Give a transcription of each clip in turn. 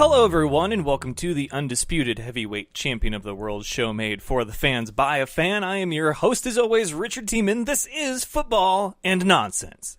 Hello everyone, and welcome to the undisputed heavyweight champion of the world show made for the fans by a fan. I am your host as always, Richard Tiemann. This is Football and Nonsense.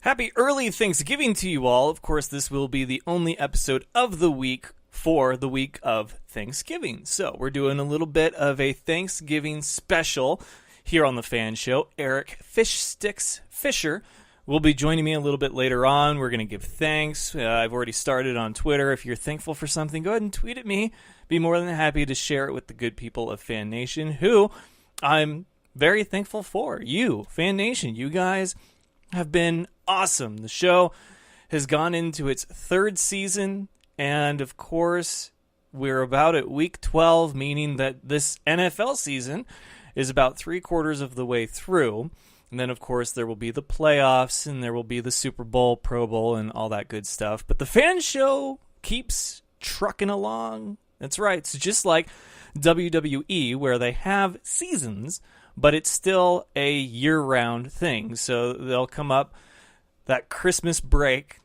Happy early Thanksgiving to you all. Of course, this will be the only episode of the week for the week of Thanksgiving. So we're doing a little bit of a Thanksgiving special here on the F.A.N show. Eric stix Fischer will be joining me a little bit later on. We're going to give thanks. I've already started on Twitter. If you're thankful for something, go ahead and tweet at me. Be more than happy to share it with the good people of F.A.N Nation, who I'm very thankful for. You, F.A.N Nation, you guys have been awesome. The show has gone into its third season, and of course, we're about at week 12, meaning that this NFL season is about 3/4 of the way through. And then, of course, there will be the playoffs, and there will be the Super Bowl, Pro Bowl, and all that good stuff. But the F.A.N show keeps trucking along. That's right. It's just like WWE, where they have seasons, but it's still a year-round thing. So they'll come up that Christmas break,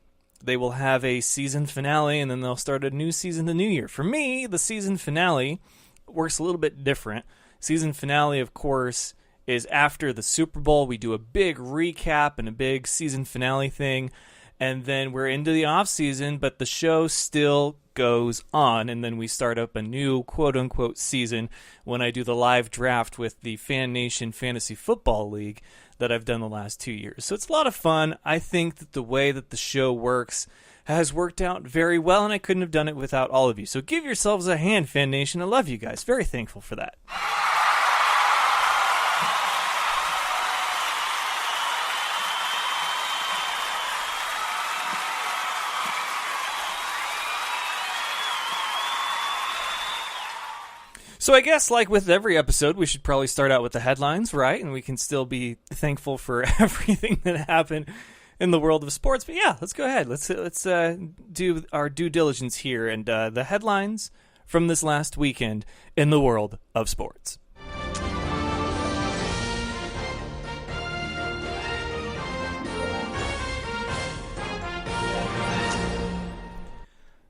they will have a season finale, and then they'll start a new season the new year. For me, the season finale works a little bit different. Season finale, of course, is after the Super Bowl. We do a big recap and a big season finale thing, and then we're into the off season, but the show still goes on, and then we start up a new quote-unquote season when I do the live draft with the F.A.N Nation Fantasy Football League that I've done the last 2 years. So it's a lot of fun. I think that the way that the show works has worked out very well, and I couldn't have done it without all of you. So give yourselves a hand, F.A.N Nation. I love you guys. Very thankful for that. So I guess, like with every episode, we should probably start out with the headlines, right? And we can still be thankful for everything that happened in the world of sports. But yeah, let's go ahead. Let's do our due diligence here and the headlines from this last weekend in the world of sports.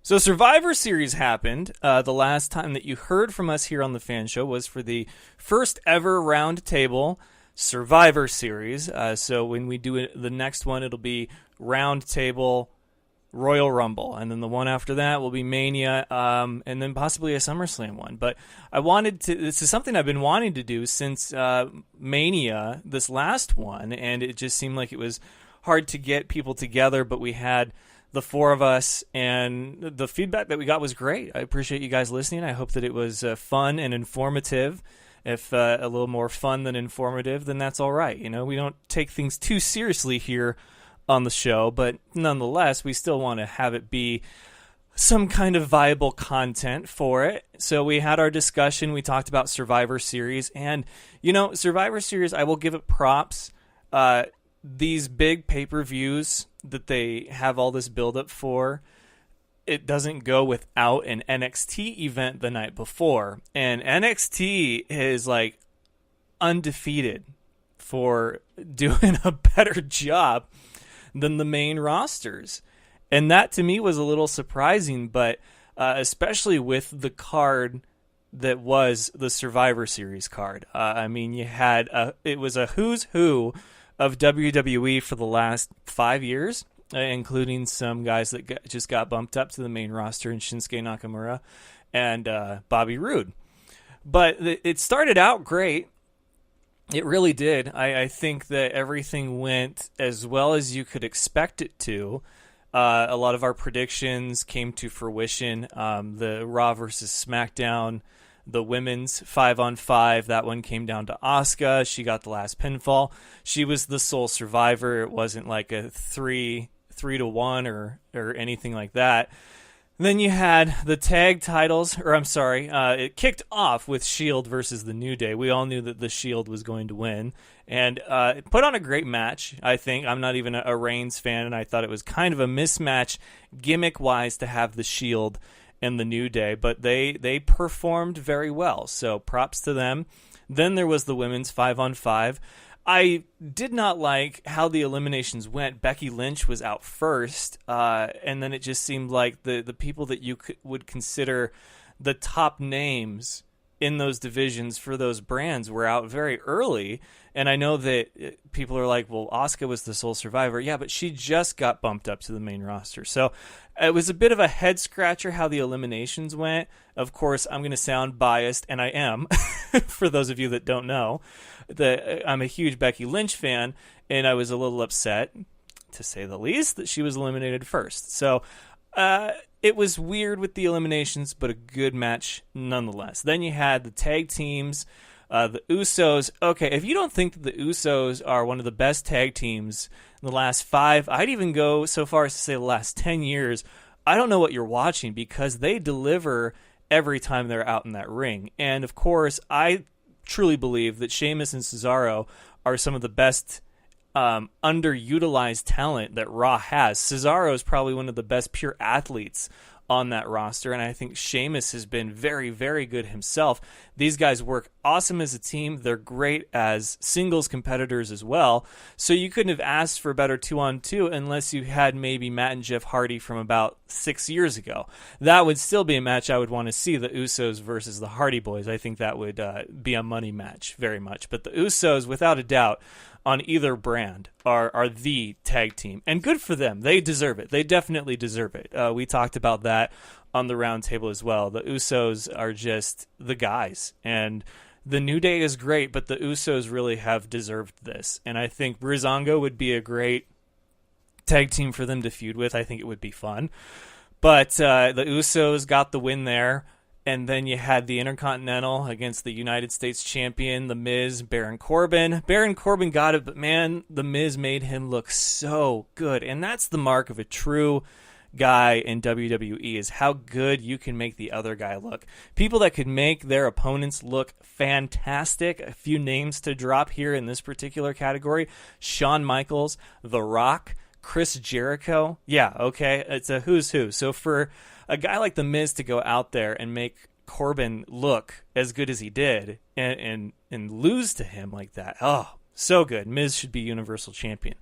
So Survivor Series happened. The last time that you heard from us here on the F.A.N show was for the first ever round table Survivor Series. So when we do the next one, it'll be round table Royal Rumble. And then the one after that will be Mania, and then possibly a SummerSlam one. But this is something I've been wanting to do since Mania, this last one, and it just seemed like it was hard to get people together, but we had the four of us, and the feedback that we got was great. I appreciate you guys listening. I hope that it was fun and informative. If a little more fun than informative, then that's all right. You know, we don't take things too seriously here on the show, but nonetheless, we still want to have it be some kind of viable content for it. So we had our discussion. We talked about Survivor Series, and, you know, Survivor Series, I will give it props. These big pay-per-views that they have all this build-up for, it doesn't go without an NXT event the night before. And NXT is, like, undefeated for doing a better job than the main rosters. And that, to me, was a little surprising, but especially with the card that was the Survivor Series card. I mean, you had it was a who's who of WWE for the last 5 years, including some guys that just got bumped up to the main roster in Shinsuke Nakamura and Bobby Roode. But it started out great. It really did. I think that everything went as well as you could expect it to. A lot of our predictions came to fruition. The Raw versus SmackDown, the women's 5-on-5, that one came down to Asuka. She got the last pinfall. She was the sole survivor. It wasn't like a 3-1 or anything like that. Then you had the tag titles, it kicked off with Shield versus the New Day. We all knew that the Shield was going to win, and it put on a great match, I think. I'm not even a Reigns fan, and I thought it was kind of a mismatch gimmick-wise to have the Shield and the New Day, but they performed very well. So props to them. Then there was the women's 5-on-5. I did not like how the eliminations went. Becky Lynch was out first, and then it just seemed like the people that you would consider the top names in those divisions for those brands were out very early. And I know that people are like, well, Asuka was the sole survivor. Yeah, but she just got bumped up to the main roster. So it was a bit of a head scratcher how the eliminations went. Of course, I'm going to sound biased, and I am, for those of you that don't know. I'm a huge Becky Lynch fan, and I was a little upset, to say the least, that she was eliminated first. So it was weird with the eliminations, but a good match nonetheless. Then you had the tag teams, the Usos. Okay, if you don't think that the Usos are one of the best tag teams in the last 5, I'd even go so far as to say the last 10 years, I don't know what you're watching, because they deliver every time they're out in that ring. And of course, I truly believe that Sheamus and Cesaro are some of the best underutilized talent that Raw has. Cesaro is probably one of the best pure athletes on that roster, and I think Sheamus has been very, very good himself. These guys work awesome as a team. They're great as singles competitors as well. So you couldn't have asked for a better 2-on-2 unless you had maybe Matt and Jeff Hardy from about 6 years ago. That would still be a match I would want to see, the Usos versus the Hardy Boys. I think that would be a money match very much. But the Usos, without a doubt, on either brand are the tag team, and good for them. They deserve it. They definitely deserve it. We talked about that on the round table as well. The Usos are just the guys, and the New Day is great, but the Usos really have deserved this. And I think Breezango would be a great tag team for them to feud with. I think it would be fun. But the Usos got the win there. And then you had the Intercontinental against the United States Champion, The Miz, Baron Corbin. Baron Corbin got it, but man, The Miz made him look so good. And that's the mark of a true guy in WWE, is how good you can make the other guy look. People that could make their opponents look fantastic. A few names to drop here in this particular category: Shawn Michaels, The Rock, Chris Jericho. Yeah, okay, it's a who's who. So for a guy like The Miz to go out there and make Corbin look as good as he did and lose to him like that, oh, so good. Miz should be Universal Champion.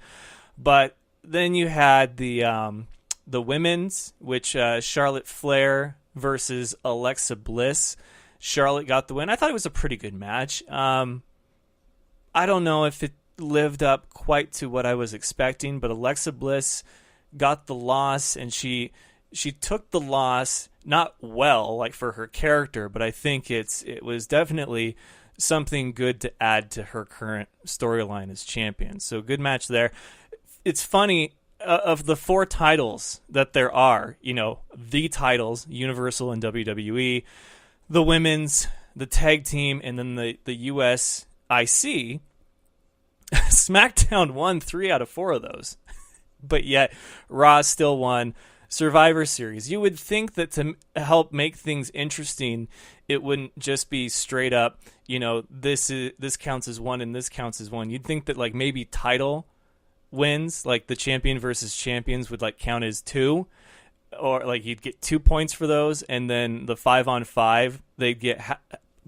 But then you had the women's, which Charlotte Flair versus Alexa Bliss. Charlotte got the win. I thought it was a pretty good match. I don't know if it lived up quite to what I was expecting, but Alexa Bliss got the loss, and she took the loss not well, like for her character, but I think it was definitely something good to add to her current storyline as champion. So good match there. It's funny, of the 4 titles that there are, the titles, Universal and WWE, the women's, the tag team, and then the US IC, SmackDown won 3 out of 4 of those. But yet Raw still won Survivor Series. You would think that to help make things interesting, it wouldn't just be straight up, this counts as 1 and this counts as 1. You'd think that like maybe title wins, like the champion versus champions, would like count as 2, or like you'd get 2 points for those, and then the 5-on-5 they'd get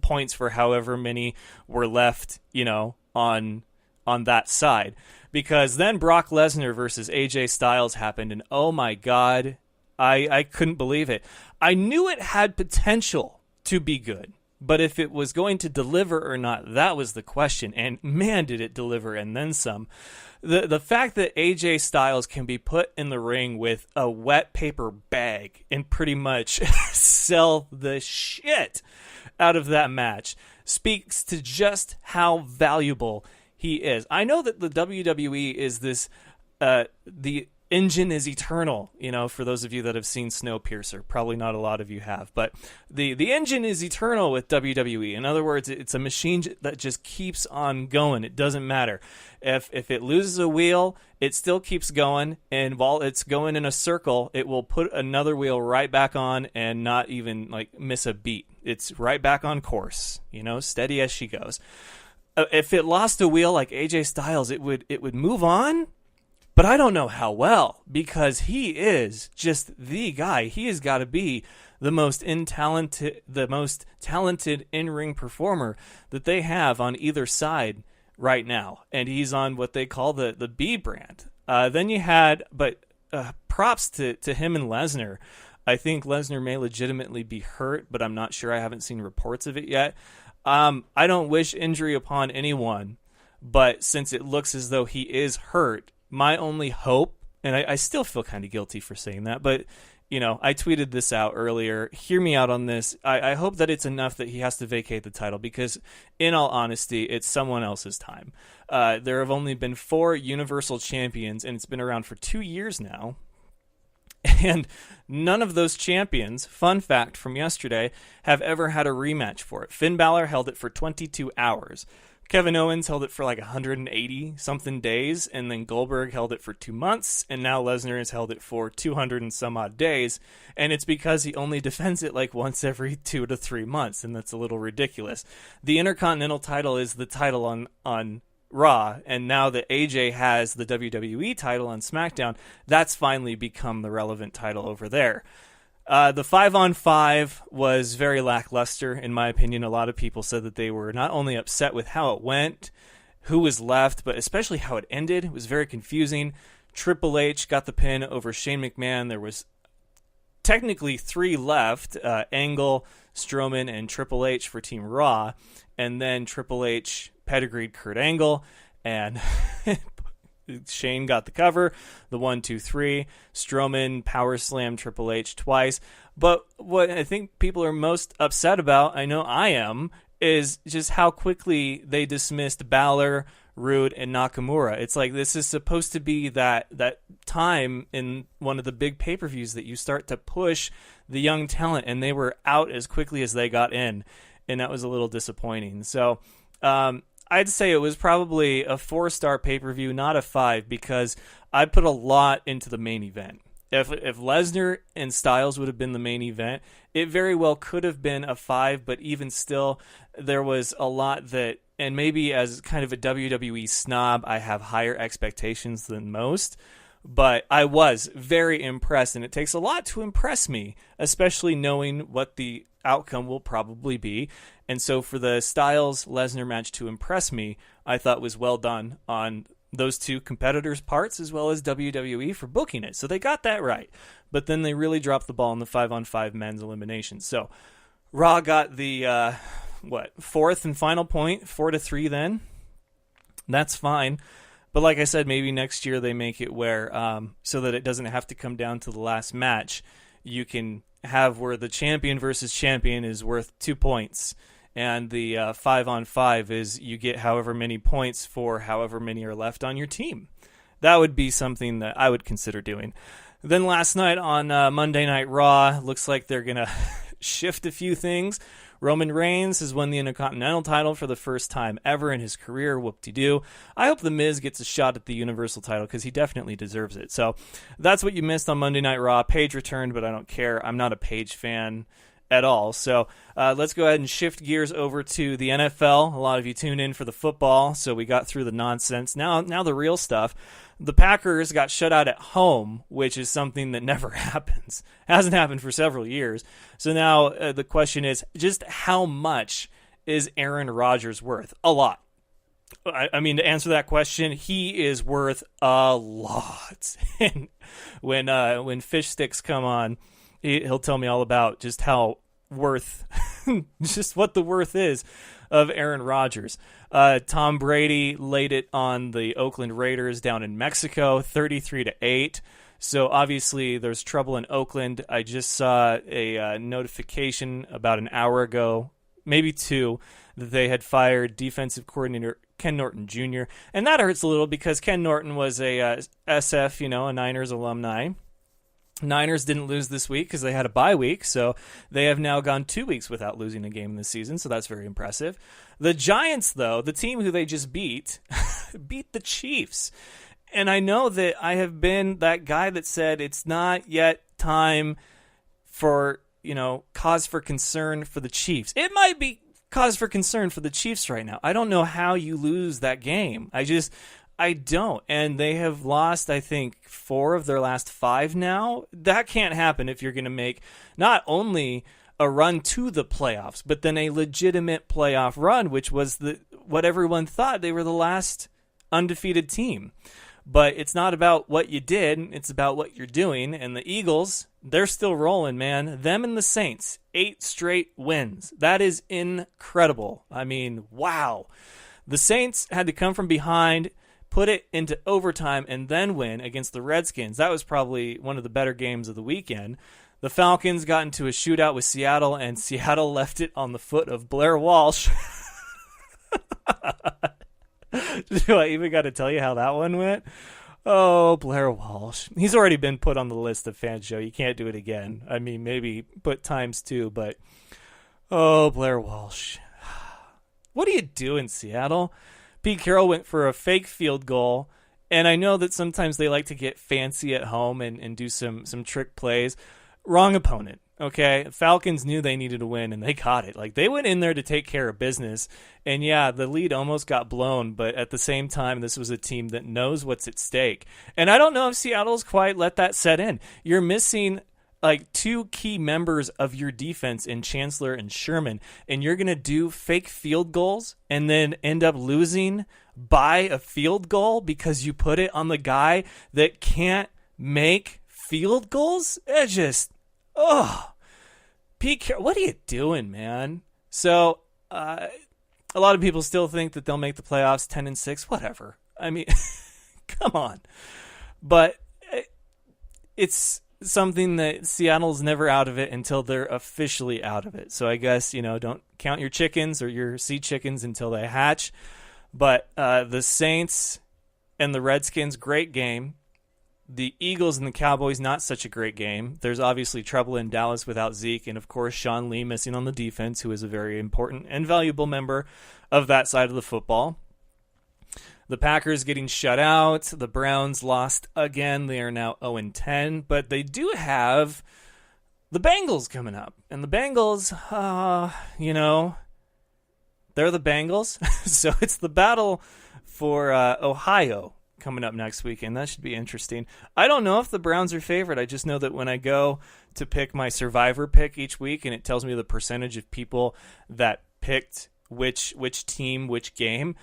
points for however many were left, on that side. Because then Brock Lesnar versus AJ Styles happened, and oh my God, I couldn't believe it. I knew it had potential to be good, but if it was going to deliver or not, that was the question. And man, did it deliver, and then some. The fact that AJ Styles can be put in the ring with a wet paper bag and pretty much sell the shit out of that match speaks to just how valuable he is. I know that the WWE is this, the engine is eternal, for those of you that have seen Snowpiercer. Probably not a lot of you have, but the engine is eternal with WWE. In other words, it's a machine that just keeps on going. It doesn't matter. If it loses a wheel, it still keeps going, and while it's going in a circle, it will put another wheel right back on and not even like miss a beat. It's right back on course, steady as she goes. If it lost a wheel like AJ Styles, it would move on, but I don't know how well, because he is just the guy. He has got to be the most talented in-ring performer that they have on either side right now, and he's on what they call the B brand. Then you had, props to him and Lesnar. I think Lesnar may legitimately be hurt, but I'm not sure. I haven't seen reports of it yet. I don't wish injury upon anyone, but since it looks as though he is hurt, my only hope, and I still feel kind of guilty for saying that, but I tweeted this out earlier. Hear me out on this. I hope that it's enough that he has to vacate the title, because in all honesty, it's someone else's time. There have only been 4 Universal Champions, and it's been around for 2 years now. And none of those champions, fun fact from yesterday, have ever had a rematch for it. Finn Balor held it for 22 hours. Kevin Owens held it for like 180-something days, and then Goldberg held it for 2 months, and now Lesnar has held it for 200 and some odd days, and it's because he only defends it like once every 2 to 3 months, and that's a little ridiculous. The Intercontinental title is the title on Raw, and now that AJ has the WWE title on SmackDown, that's finally become the relevant title over there. The 5-on-5 was very lackluster, in my opinion. A lot of people said that they were not only upset with how it went, who was left, but especially how it ended. It was very confusing. Triple H got the pin over Shane McMahon. There was technically 3 left, Angle, Strowman, and Triple H for Team Raw, and then Triple H pedigreed Kurt Angle, and Shane got the cover, the 1, 2, 3. Strowman power slammed Triple H twice. But what I think people are most upset about, I know I am, is just how quickly they dismissed Balor, Rude, and Nakamura. It's like this is supposed to be that time in one of the big pay-per-views that you start to push the young talent, and they were out as quickly as they got in, and that was a little disappointing. So I'd say it was probably a 4-star pay-per-view, not a 5, because I put a lot into the main event. If Lesnar and Styles would have been the main event, it very well could have been a 5, but even still, there was a lot that, and maybe as kind of a WWE snob, I have higher expectations than most, but I was very impressed, and it takes a lot to impress me, especially knowing what the outcome will probably be. And so for the Styles-Lesnar match to impress me, I thought was well done on those two competitors' parts, as well as WWE for booking it. So they got that right. But then they really dropped the ball in the 5-on-5 men's elimination. So Raw got the, 4th and final point, 4-3 then. That's fine. But like I said, maybe next year they make it where, so that it doesn't have to come down to the last match, you can have where the champion versus champion is worth 2 points, and the 5-on-5 is you get however many points for however many are left on your team. That would be something that I would consider doing. Then last night on Monday Night Raw, looks like they're going to shift a few things. Roman Reigns has won the Intercontinental title for the first time ever in his career. Whoop-de-doo. I hope The Miz gets a shot at the Universal title because he definitely deserves it. So that's what you missed on Monday Night Raw. Paige returned, but I don't care. I'm not a Paige fan at all. So let's go ahead and shift gears over to the NFL. A lot of you tuned in for the football, so we got through the nonsense. Now the real stuff. The Packers got shut out at home, which is something that never happens. Hasn't happened for several years. So now the question is, just how much is Aaron Rodgers worth? A lot. I mean, to answer that question, he is worth a lot. And when Fish Sticks come on, he'll tell me all about just how worth, just what the worth is of Aaron Rodgers. Tom Brady laid it on the Oakland Raiders down in Mexico, 33-8. So obviously there's trouble in Oakland. I just saw a notification about an hour ago, maybe 2, that they had fired defensive coordinator Ken Norton Jr. And that hurts a little because Ken Norton was a SF, a Niners alumni. Niners didn't lose this week because they had a bye week, so they have now gone 2 weeks without losing a game this season, so that's very impressive. The Giants, though, the team who they just beat, beat the Chiefs. And I know that I have been that guy that said it's not yet time for, cause for concern for the Chiefs. It might be cause for concern for the Chiefs right now. I don't know how you lose that game. I don't. And they have lost, I think, 4 of their last 5 now. That can't happen if you're going to make not only a run to the playoffs, but then a legitimate playoff run, which was what everyone thought. They were the last undefeated team. But it's not about what you did, it's about what you're doing. And the Eagles, they're still rolling, man. Them and the Saints, 8 straight wins. That is incredible. I mean, wow. The Saints had to come from behind, put it into overtime, and then win against the Redskins. That was probably one of the better games of the weekend. The Falcons got into a shootout with Seattle, and Seattle left it on the foot of Blair Walsh. Do I even got to tell you how that one went? Oh, Blair Walsh. He's already been put on the list of Fan Show. You can't do it again. I mean, maybe put times 2, but oh, Blair Walsh. What are you doing, Seattle? Pete Carroll went for a fake field goal, and I know that sometimes they like to get fancy at home and do some trick plays. Wrong opponent. Okay, Falcons knew they needed to win, and they got it. Like, they went in there to take care of business, and yeah, the lead almost got blown, but at the same time, this was a team that knows what's at stake. And I don't know if Seattle's quite let that set in. You're missing, like, 2 key members of your defense in Chancellor and Sherman, and you're going to do fake field goals and then end up losing by a field goal because you put it on the guy that can't make field goals? It just... Oh, Pete Carroll, what are you doing, man? So, a lot of people still think that they'll make the playoffs 10-6. Whatever. I mean, come on. But it's something that Seattle's never out of it until they're officially out of it. So I guess, don't count your chickens or your sea chickens until they hatch. But the Saints and the Redskins, great game. The Eagles and the Cowboys, not such a great game. There's obviously trouble in Dallas without Zeke, and of course Sean Lee missing on the defense, who is a very important and valuable member of that side of the football. The Packers getting shut out. The Browns lost again. They are now 0-10, but they do have the Bengals coming up. And the Bengals, they're the Bengals. So it's the battle for Ohio coming up next weekend. That should be interesting. I don't know if the Browns are favored. I just know that when I go to pick my survivor pick each week and it tells me the percentage of people that picked which team, which game,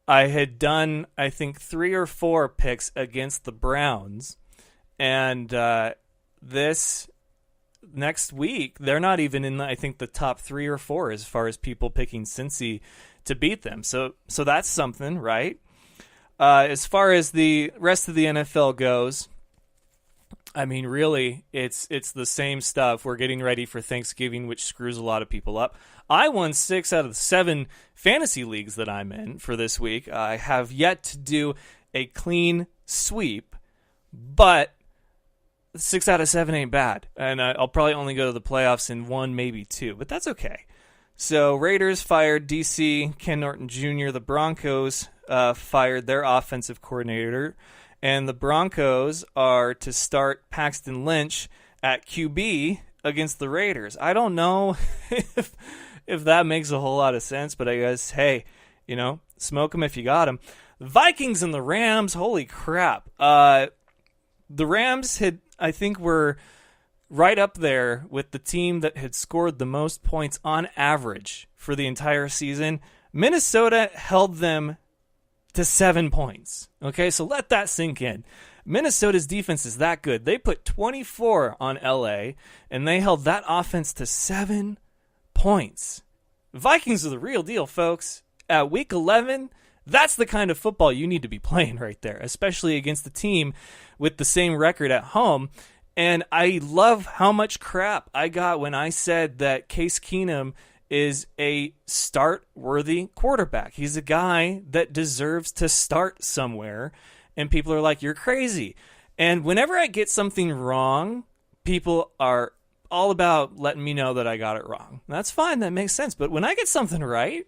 I had done, I think, 3 or 4 picks against the Browns. And this next week, they're not even in, I think, the top 3 or 4 as far as people picking Cincy to beat them. So that's something, right? As far as the rest of the NFL goes, I mean, really, it's the same stuff. We're getting ready for Thanksgiving, which screws a lot of people up. I won 6 out of the 7 fantasy leagues that I'm in for this week. I have yet to do a clean sweep, but 6 out of 7 ain't bad. And I'll probably only go to the playoffs in 1, maybe 2, but that's okay. So Raiders fired DC, Ken Norton Jr., the Broncos fired their offensive coordinator, and the Broncos are to start Paxton Lynch at QB against the Raiders. I don't know if that makes a whole lot of sense, but I guess, hey, smoke them if you got them. The Vikings and the Rams, holy crap. The Rams were right up there with the team that had scored the most points on average for the entire season. Minnesota held them to 7 points. Okay, so let that sink in. Minnesota's defense is that good. They put 24 on LA, and they held that offense to 7 points. Vikings are the real deal, folks. At week 11, that's the kind of football you need to be playing right there, especially against a team with the same record at home. And I love how much crap I got when I said that Case Keenum is a start-worthy quarterback. He's a guy that deserves to start somewhere, and people are like, you're crazy. And whenever I get something wrong, people are all about letting me know that I got it wrong. That's fine. That makes sense. But when I get something right,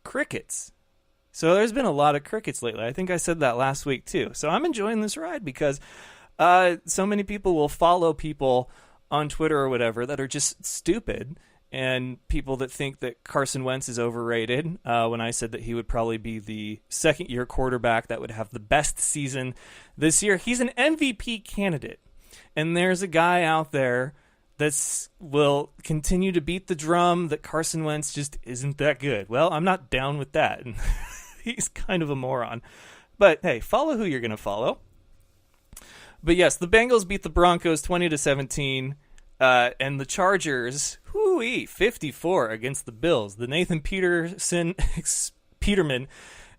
crickets. So there's been a lot of crickets lately. I think I said that last week too. So I'm enjoying this ride because so many people will follow people on Twitter or whatever that are just stupid and people that think that Carson Wentz is overrated when I said that he would probably be the second-year quarterback that would have the best season this year. He's an MVP candidate, and there's a guy out there that will continue to beat the drum that Carson Wentz just isn't that good. Well, I'm not down with that. He's kind of a moron. But, hey, follow who you're going to follow. But, yes, the Bengals beat the Broncos 20-17. And the Chargers, 54 against the Bills. The Nathan Peterman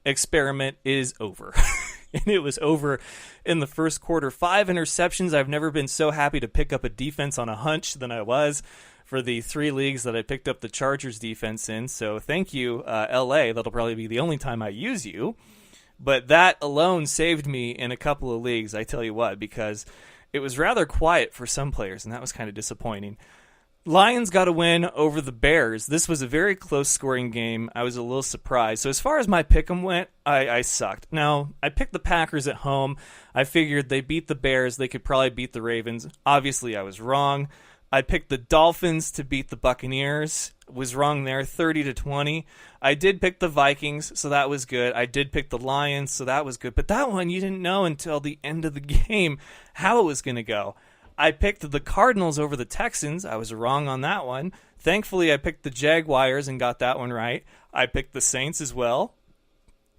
experiment is over. And it was over in the first quarter. 5 interceptions. I've never been so happy to pick up a defense on a hunch than I was for the 3 leagues that I picked up the Chargers defense in. So thank you, LA. That'll probably be the only time I use you. But that alone saved me in a couple of leagues, I tell you what, because it was rather quiet for some players, and that was kind of disappointing. Lions got a win over the Bears. This was a very close-scoring game. I was a little surprised. So as far as my pick'em went, I sucked. Now, I picked the Packers at home. I figured they beat the Bears. They could probably beat the Ravens. Obviously, I was wrong. I picked the Dolphins to beat the Buccaneers. Was wrong there, 30-20. I did pick the Vikings, so that was good. I did pick the Lions, so that was good. But that one, you didn't know until the end of the game how it was going to go. I picked the Cardinals over the Texans. I was wrong on that one. Thankfully, I picked the Jaguars and got that one right. I picked the Saints as well.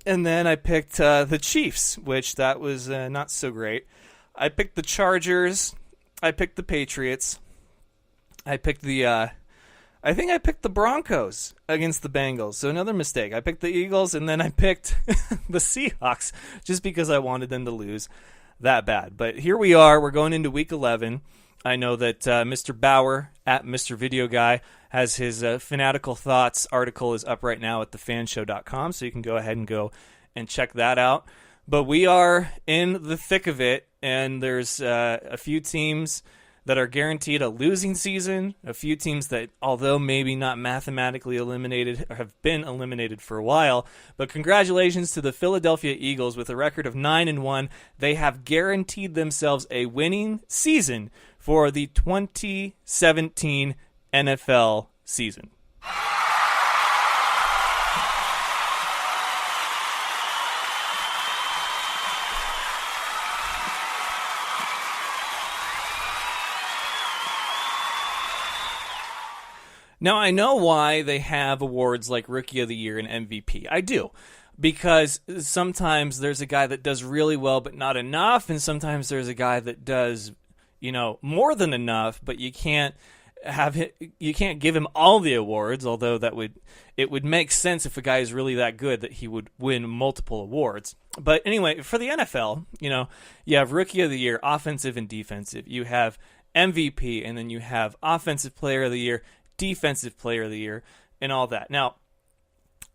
And then I picked the Chiefs, which that was not so great. I picked the Chargers. I picked the Patriots. I picked I think I picked the Broncos against the Bengals. So another mistake. I picked the Eagles, and then I picked the Seahawks just because I wanted them to lose that bad. But here we are. We're going into Week 11. I know that Mr. Bauer, at Mr. Video Guy, has his Fanatical Thoughts article is up right now at thefanshow.com, so you can go ahead and go and check that out. But we are in the thick of it, and there's a few teams that are guaranteed a losing season, a few teams that, although maybe not mathematically eliminated, have been eliminated for a while. But congratulations to the Philadelphia Eagles with a record of 9-1. They have guaranteed themselves a winning season for the 2017 NFL season. Now, I know why they have awards like Rookie of the Year and MVP. I do. Because sometimes there's a guy that does really well but not enough, and sometimes there's a guy that does, more than enough, but you can't give him all the awards, although it would make sense if a guy is really that good that he would win multiple awards. But anyway, for the NFL, you have Rookie of the Year, offensive and defensive. You have MVP, and then you have Offensive Player of the Year, Defensive Player of the Year, and all that. Now,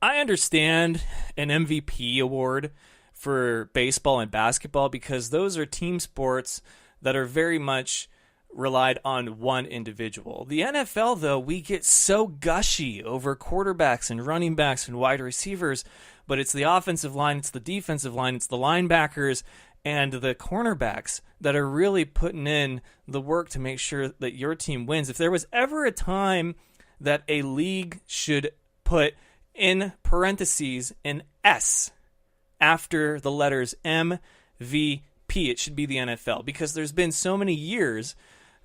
I understand an MVP award for baseball and basketball because those are team sports that are very much relied on one individual. The NFL, though, we get so gushy over quarterbacks and running backs and wide receivers, but it's the offensive line, it's the defensive line, it's the linebackers, and the cornerbacks that are really putting in the work to make sure that your team wins. If there was ever a time that a league should put in parentheses an S after the letters MVP, it should be the NFL, because there's been so many years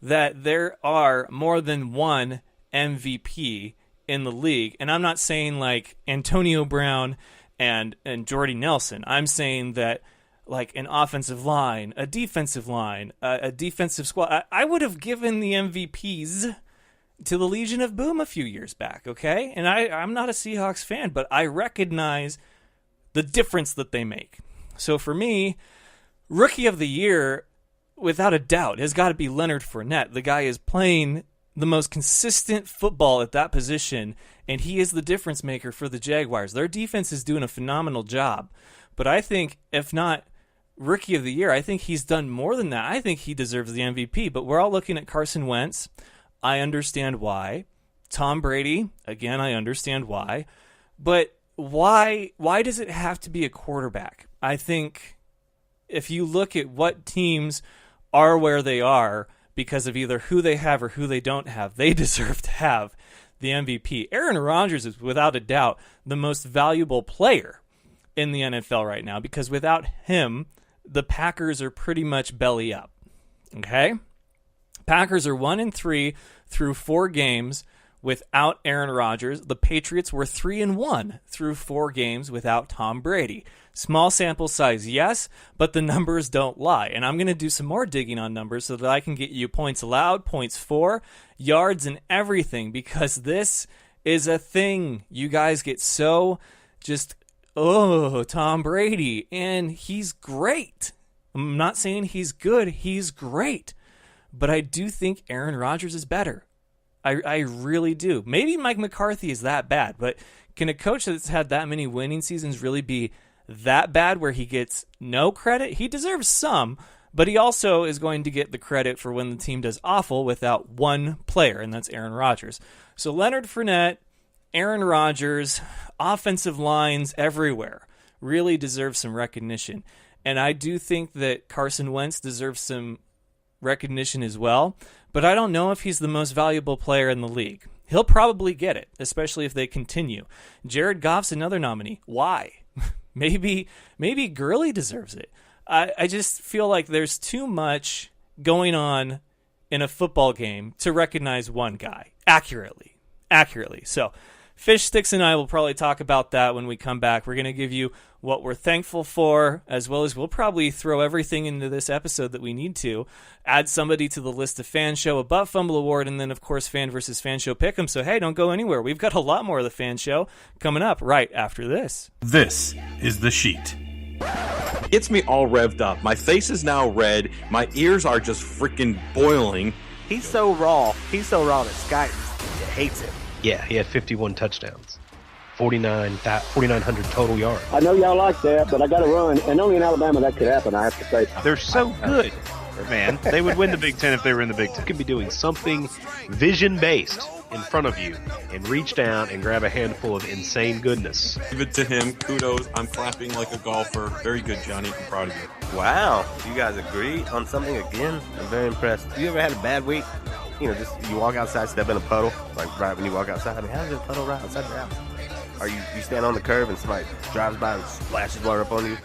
that there are more than one MVP in the league. And I'm not saying like Antonio Brown and Jordy Nelson. I'm saying that like an offensive line, a defensive line, a defensive squad. I would have given the MVPs to the Legion of Boom a few years back, okay? And I'm not a Seahawks fan, but I recognize the difference that they make. So for me, Rookie of the Year, without a doubt, has got to be Leonard Fournette. The guy is playing the most consistent football at that position, and he is the difference maker for the Jaguars. Their defense is doing a phenomenal job. But I think, if not Rookie of the Year, I think he's done more than that. I think he deserves the MVP. But we're all looking at Carson Wentz. I understand why. Tom Brady, again, I understand why. But why does it have to be a quarterback? I think if you look at what teams are where they are because of either who they have or who they don't have, they deserve to have the MVP. Aaron Rodgers is without a doubt the most valuable player in the NFL right now, because without him, the Packers are pretty much belly up. Okay? Packers are 1-3 through 4 games without Aaron Rodgers. The Patriots were 3-1 through 4 games without Tom Brady. Small sample size, yes, but the numbers don't lie. And I'm going to do some more digging on numbers so that I can get you points allowed, points for, yards, and everything, because this is a thing. You guys get so just, Tom Brady, and he's great. I'm not saying he's good, he's great. But I do think Aaron Rodgers is better. I really do. Maybe Mike McCarthy is that bad, but can a coach that's had that many winning seasons really be that bad where he gets no credit? He deserves some, but he also is going to get the credit for when the team does awful without one player, and that's Aaron Rodgers. So Leonard Fournette, Aaron Rodgers, offensive lines everywhere really deserve some recognition. And I do think that Carson Wentz deserves some recognition as well, but I don't know if he's the most valuable player in the league. He'll probably get it, especially if they continue. Jared Goff's another nominee. Why? Maybe Gurley deserves it. I just feel like there's too much going on in a football game to recognize one guy accurately. So Fish, Stix, and I will probably talk about that when we come back. We're going to give you what we're thankful for, as well as we'll probably throw everything into this episode that we need to, add somebody to the list of Fan Show, a Butt Fumble Award, and then, of course, Fan versus Fan Show Pick'em. So, hey, don't go anywhere. We've got a lot more of the Fan Show coming up right after this. This is The Sheet. Gets me all revved up. My face is now red. My ears are just freaking boiling. He's so raw that Sky hates him. Yeah, he had 51 touchdowns, 4,900 total yards. I know y'all like that, but I got to run. And only in Alabama that could happen, I have to say. They're so good, man. They would win the Big Ten if they were in the Big Ten. You could be doing something vision-based in front of you and reach down and grab a handful of insane goodness. Give it to him. Kudos. I'm clapping like a golfer. Very good, Johnny. I'm proud of you. Wow, you guys agree on something again? I'm very impressed. You ever had a bad week? You know, just you walk outside, step in a puddle, like right when you walk outside. I mean, how's there a puddle right outside your house? Or you stand on the curb and somebody drives by and splashes water up on you?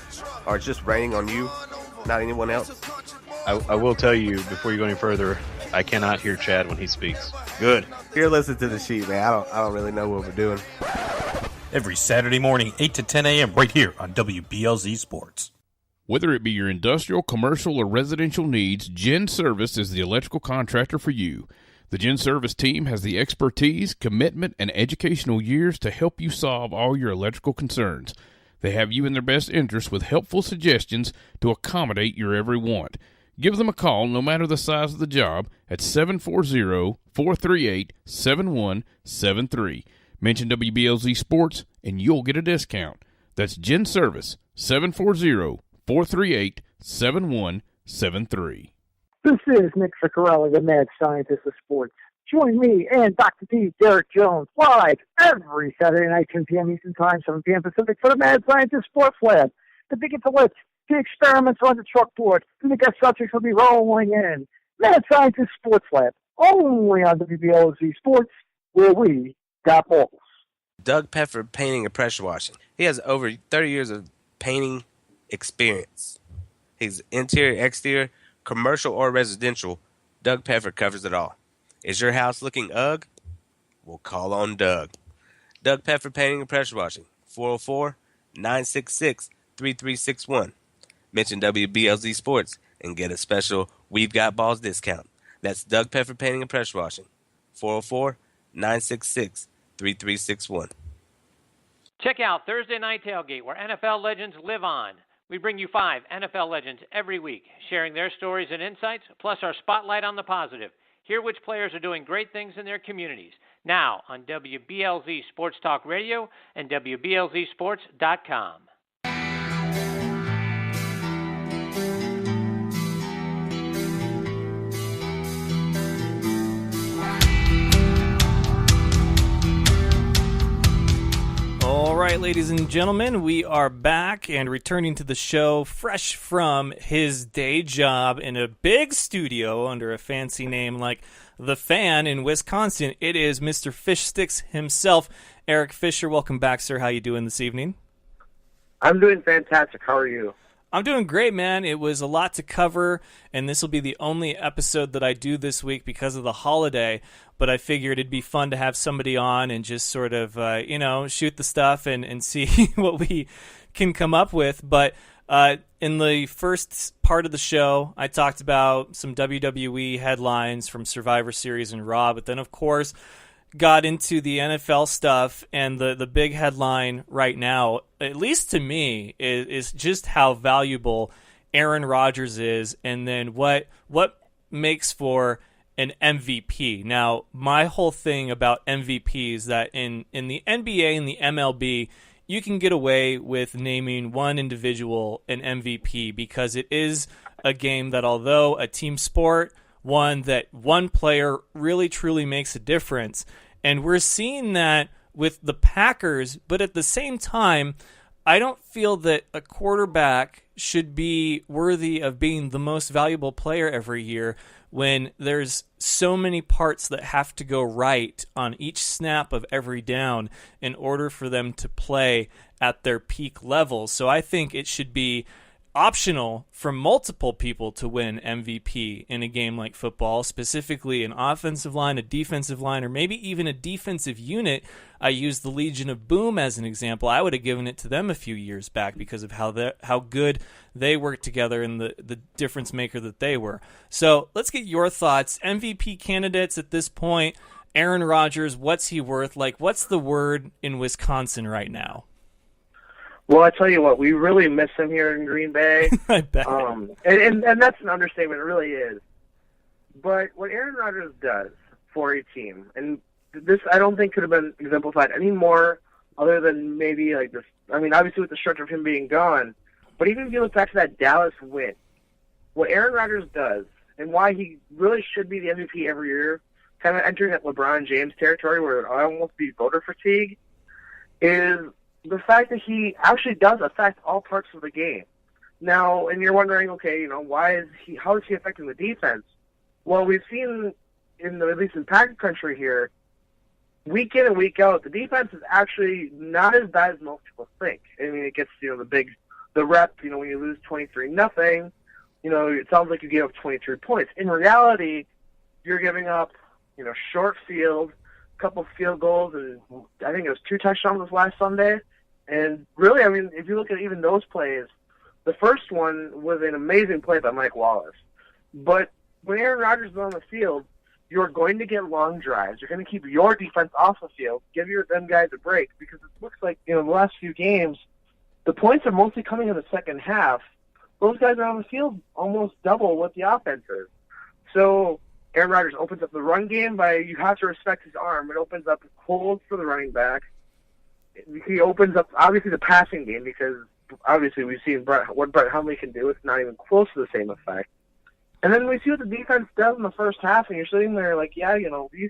Or it's just raining on you, not anyone else? I will tell you, before you go any further, I cannot hear Chad when he speaks. Good. Here, listen to the sheet, man. I don't really know what we're doing. Every Saturday morning, 8 to 10 a.m. right here on WBLZ Sports. Whether it be your industrial, commercial, or residential needs, Gen Service is the electrical contractor for you. The Gen Service team has the expertise, commitment, and educational years to help you solve all your electrical concerns. They have you in their best interest with helpful suggestions to accommodate your every want. Give them a call, no matter the size of the job, at 740-438-7173. Mention WBLZ Sports, and you'll get a discount. That's Gen Service, 740-438-7173. This is Nick Ciccarelli, the mad scientist of sports. Join me and Dr. D, Derek Jones, live every Saturday night, 10 p.m. Eastern Time, 7 p.m. Pacific, for the Mad Scientist Sports Lab. The big intellect, the experiments on the chalkboard, and the guest subjects will be rolling in. Mad Scientist Sports Lab, only on WBLZ Sports, where we got balls. Doug Peffer Painting and Pressure Washing. He has over 30 years of painting experience. He's interior, exterior, commercial, or residential. Doug Peffer covers it all. Is your house looking ugh? We'll call on Doug. Doug Peffer Painting and Pressure Washing. 404-966-3361. Mention WBLZ Sports and get a special We've Got Balls discount. That's Doug Peffer Painting and Pressure Washing. 404-966-3361. Check out Thursday Night Tailgate, where NFL legends live on. We bring you 5 NFL legends every week, sharing their stories and insights, plus our spotlight on the positive. Hear which players are doing great things in their communities. Now on WBLZ Sports Talk Radio and WBLZSports.com. All All right, ladies and gentlemen, we are back and returning to the show fresh from his day job in a big studio under a fancy name like the F.A.N. in Wisconsin. It is Mr. Fish Sticks himself, Eric Fischer. Welcome back, sir. How you doing this evening? I'm doing fantastic. How are you? I'm doing great, man. It was a lot to cover, and this will be the only episode that I do this week because of the holiday, but I figured it'd be fun to have somebody on and just sort of, shoot the stuff and see what we can come up with. But in the first part of the show, I talked about some WWE headlines from Survivor Series and Raw, but then, of course, got into the NFL stuff, and the big headline right now, at least to me, is just how valuable Aaron Rodgers is, and then what makes for an MVP. Now, my whole thing about MVP is that in the NBA and the MLB, you can get away with naming one individual an MVP because it is a game that, although a team sport, one that one player really truly makes a difference. And we're seeing that with the Packers, but at the same time, I don't feel that a quarterback should be worthy of being the most valuable player every year when there's so many parts that have to go right on each snap of every down in order for them to play at their peak level. So I think it should be optional for multiple people to win MVP in a game like football, specifically an offensive line, a defensive line, or maybe even a defensive unit. I use the Legion of Boom as an example. I would have given it to them a few years back because of how good they worked together and the difference maker that they were. So let's get your thoughts. MVP candidates at this point. Aaron Rodgers, what's he worth? Like, what's the word in Wisconsin right now? Well, I tell you what, we really miss him here in Green Bay. I bet. And that's an understatement, it really is. But what Aaron Rodgers does for a team, and this I don't think could have been exemplified any more other than maybe like this. I mean, obviously with the stretch of him being gone, but even if you look back to that Dallas win, what Aaron Rodgers does and why he really should be the MVP every year, kind of entering that LeBron James territory where it almost be voter fatigue, is the fact that he actually does affect all parts of the game. Now, and you're wondering, okay, how is he affecting the defense? Well, we've seen, at least in Packer country here, week in and week out, the defense is actually not as bad as most people think. I mean, it gets, the rep, when you lose 23-0, it sounds like you gave up 23 points. In reality, you're giving up, short field, couple field goals, and I think it was 2 touchdowns this last Sunday. And really, I mean, if you look at even those plays, the first one was an amazing play by Mike Wallace. But when Aaron Rodgers is on the field, you're going to get long drives. You're going to keep your defense off the field, give them guys a break, because it looks like, the last few games, the points are mostly coming in the second half. Those guys are on the field almost double what the offense is. So Aaron Rodgers opens up the run game you have to respect his arm. It opens up holes for the running back. He opens up, obviously, the passing game because, obviously, we've seen what Brett Hundley can do. It's not even close to the same effect. And then we see what the defense does in the first half, and you're sitting there like, yeah, these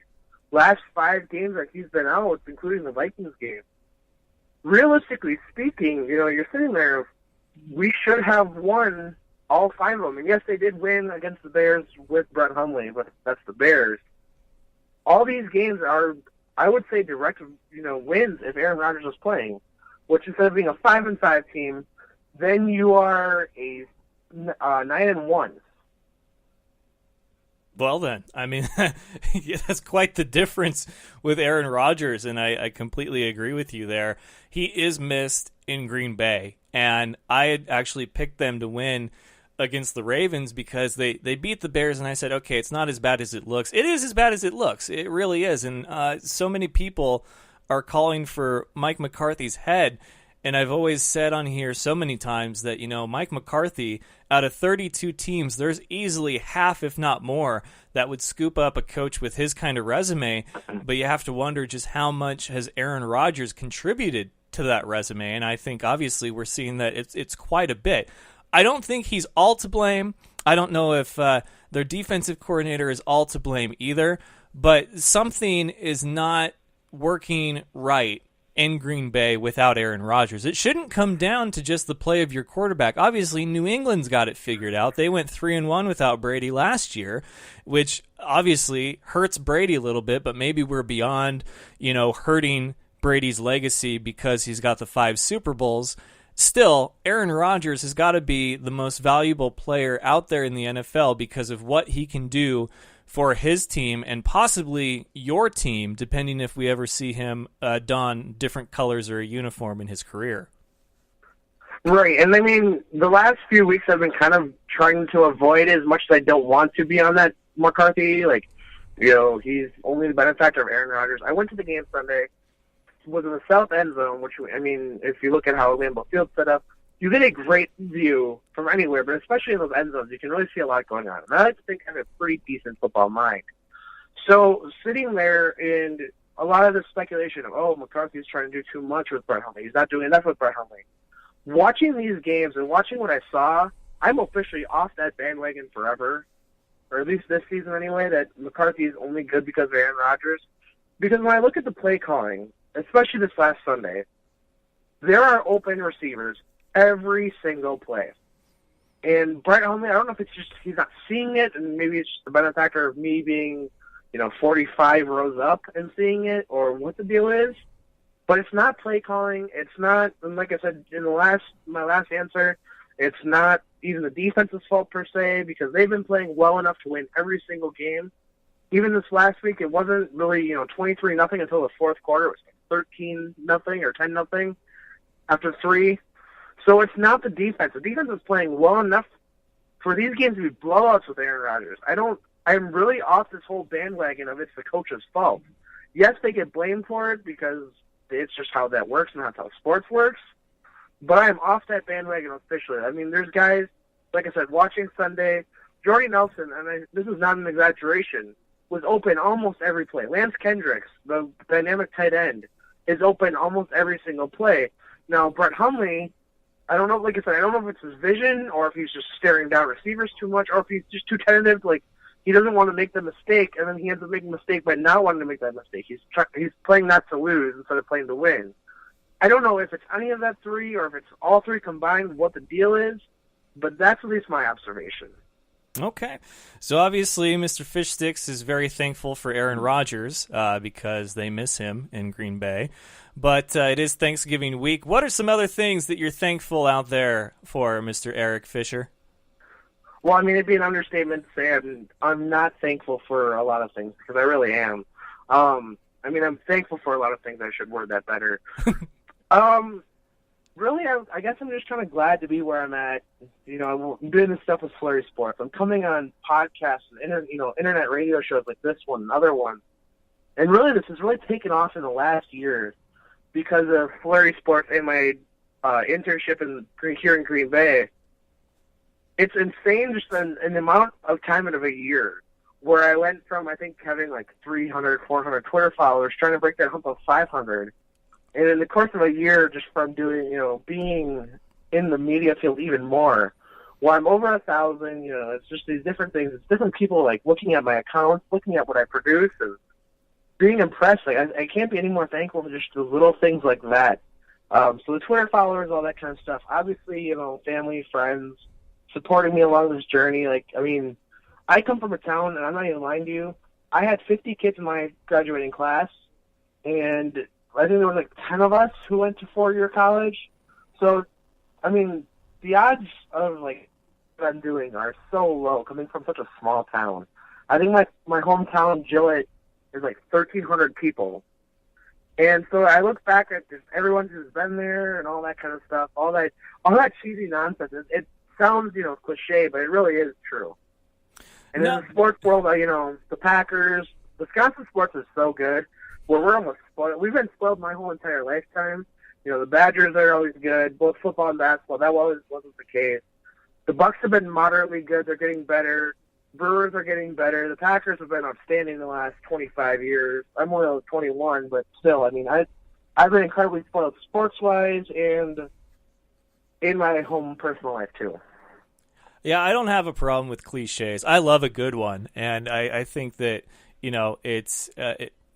last 5 games that he's been out, including the Vikings game, realistically speaking, you're sitting there, we should have won all 5 of them. And yes, they did win against the Bears with Brett Hundley, but that's the Bears. All these games are, I would say, direct, wins if Aaron Rodgers was playing, which instead of being a 5-5 team, then you are a 9-1. Well then, I mean, that's quite the difference with Aaron Rodgers, and I completely agree with you there. He is missed in Green Bay, and I had actually picked them to win against the Ravens because they beat the Bears, and I said, okay, it's not as bad as it looks. It is as bad as it looks. It really is, and so many people are calling for Mike McCarthy's head, and I've always said on here so many times that, Mike McCarthy, out of 32 teams, there's easily half, if not more, that would scoop up a coach with his kind of resume, but you have to wonder just how much has Aaron Rodgers contributed to that resume, and I think, obviously, we're seeing that it's quite a bit. I don't think he's all to blame. I don't know if their defensive coordinator is all to blame either, but something is not working right in Green Bay without Aaron Rodgers. It shouldn't come down to just the play of your quarterback. Obviously, New England's got it figured out. They went 3-1 without Brady last year, which obviously hurts Brady a little bit, but maybe we're beyond, hurting Brady's legacy because he's got the 5 Super Bowls. Still, Aaron Rodgers has got to be the most valuable player out there in the NFL because of what he can do for his team and possibly your team, depending if we ever see him don different colors or a uniform in his career. Right, and I mean, the last few weeks I've been kind of trying to avoid it as much as I don't want to be on that McCarthy. Like, he's only the benefactor of Aaron Rodgers. I went to the game Sunday, was in the south end zone, which, I mean, if you look at how Lambeau Field's set up, you get a great view from anywhere, but especially in those end zones, you can really see a lot going on. And I like to think I have a pretty decent football mind. So sitting there and a lot of the speculation of, McCarthy's trying to do too much with Brett Hundley. He's not doing enough with Brett Hundley. Watching these games and watching what I saw, I'm officially off that bandwagon forever, or at least this season anyway, that McCarthy is only good because of Aaron Rodgers. Because when I look at the play calling, especially this last Sunday, there are open receivers every single play. And Brett Hundley, I don't know if it's just he's not seeing it, and maybe it's just the benefactor of me being, 45 rows up and seeing it, or what the deal is. But it's not play calling. It's not, and like I said in my last answer, it's not even the defense's fault per se, because they've been playing well enough to win every single game. Even this last week, it wasn't really 23-0 until the fourth quarter. It was 13-0 or 10-0 after 3. So it's not the defense. The defense is playing well enough for these games to be blowouts with Aaron Rodgers. I'm really off this whole bandwagon of it's the coach's fault. Yes, they get blamed for it because it's just how that works and that's how sports works. But I'm off that bandwagon officially. I mean, there's guys, like I said, watching Sunday, Jordy Nelson, and this is not an exaggeration, was open almost every play. Lance Kendricks, the dynamic tight end, is open almost every single play. Now, Brett Hundley, I don't know, like I said, I don't know if it's his vision or if he's just staring down receivers too much or if he's just too tentative, like he doesn't want to make the mistake, and then he ends up making a mistake by not wanting to make that mistake. He's playing not to lose instead of playing to win. I don't know if it's any of that 3 or if it's all 3 combined, what the deal is, but that's at least my observation. Okay. So obviously Mr. Fish Sticks is very thankful for Aaron Rodgers because they miss him in Green Bay. But it is Thanksgiving week. What are some other things that you're thankful out there for, Mr. Eric Fisher? Well, I mean, it'd be an understatement to say I'm not thankful for a lot of things, because I really am. I mean, I'm thankful for a lot of things. I should word that better. Really, I guess I'm just kind of glad to be where I'm at. I'm doing this stuff with Flurry Sports. I'm coming on podcasts and internet radio shows like this one and other ones. And really, this has really taken off in the last year because of Flurry Sports and my internship here in Green Bay. It's insane just in the amount of time out of a year where I went from, I think, having like 300, 400 Twitter followers, trying to break that hump of 500. And in the course of a year, just from doing, being in the media field even more, where I'm over 1,000, it's just these different things. It's different people, like, looking at my accounts, looking at what I produce, and being impressed. Like, I can't be any more thankful for just the little things like that. So the Twitter followers, all that kind of stuff. Obviously, family, friends, supporting me along this journey. Like, I mean, I come from a town, and I'm not even lying to you, I had 50 kids in my graduating class, and I think there was like 10 of us who went to 4-year college. So, I mean, the odds of like what I'm doing are so low coming from such a small town. I think my hometown, Gillette, is like 1,300 people. And so I look back at just everyone who's been there and all that kind of stuff, all that cheesy nonsense. It sounds, cliche, but it really is true. And in the sports world, the Packers, Wisconsin sports is so good. Where we're almost spoiled. We've been spoiled my whole entire lifetime. The Badgers are always good, both football and basketball. That always wasn't the case. The Bucks have been moderately good. They're getting better. Brewers are getting better. The Packers have been outstanding the last 25 years. I'm only 21, but still, I mean, I've been incredibly spoiled sports-wise and in my home personal life, too. Yeah, I don't have a problem with cliches. I love a good one, and I think that, it's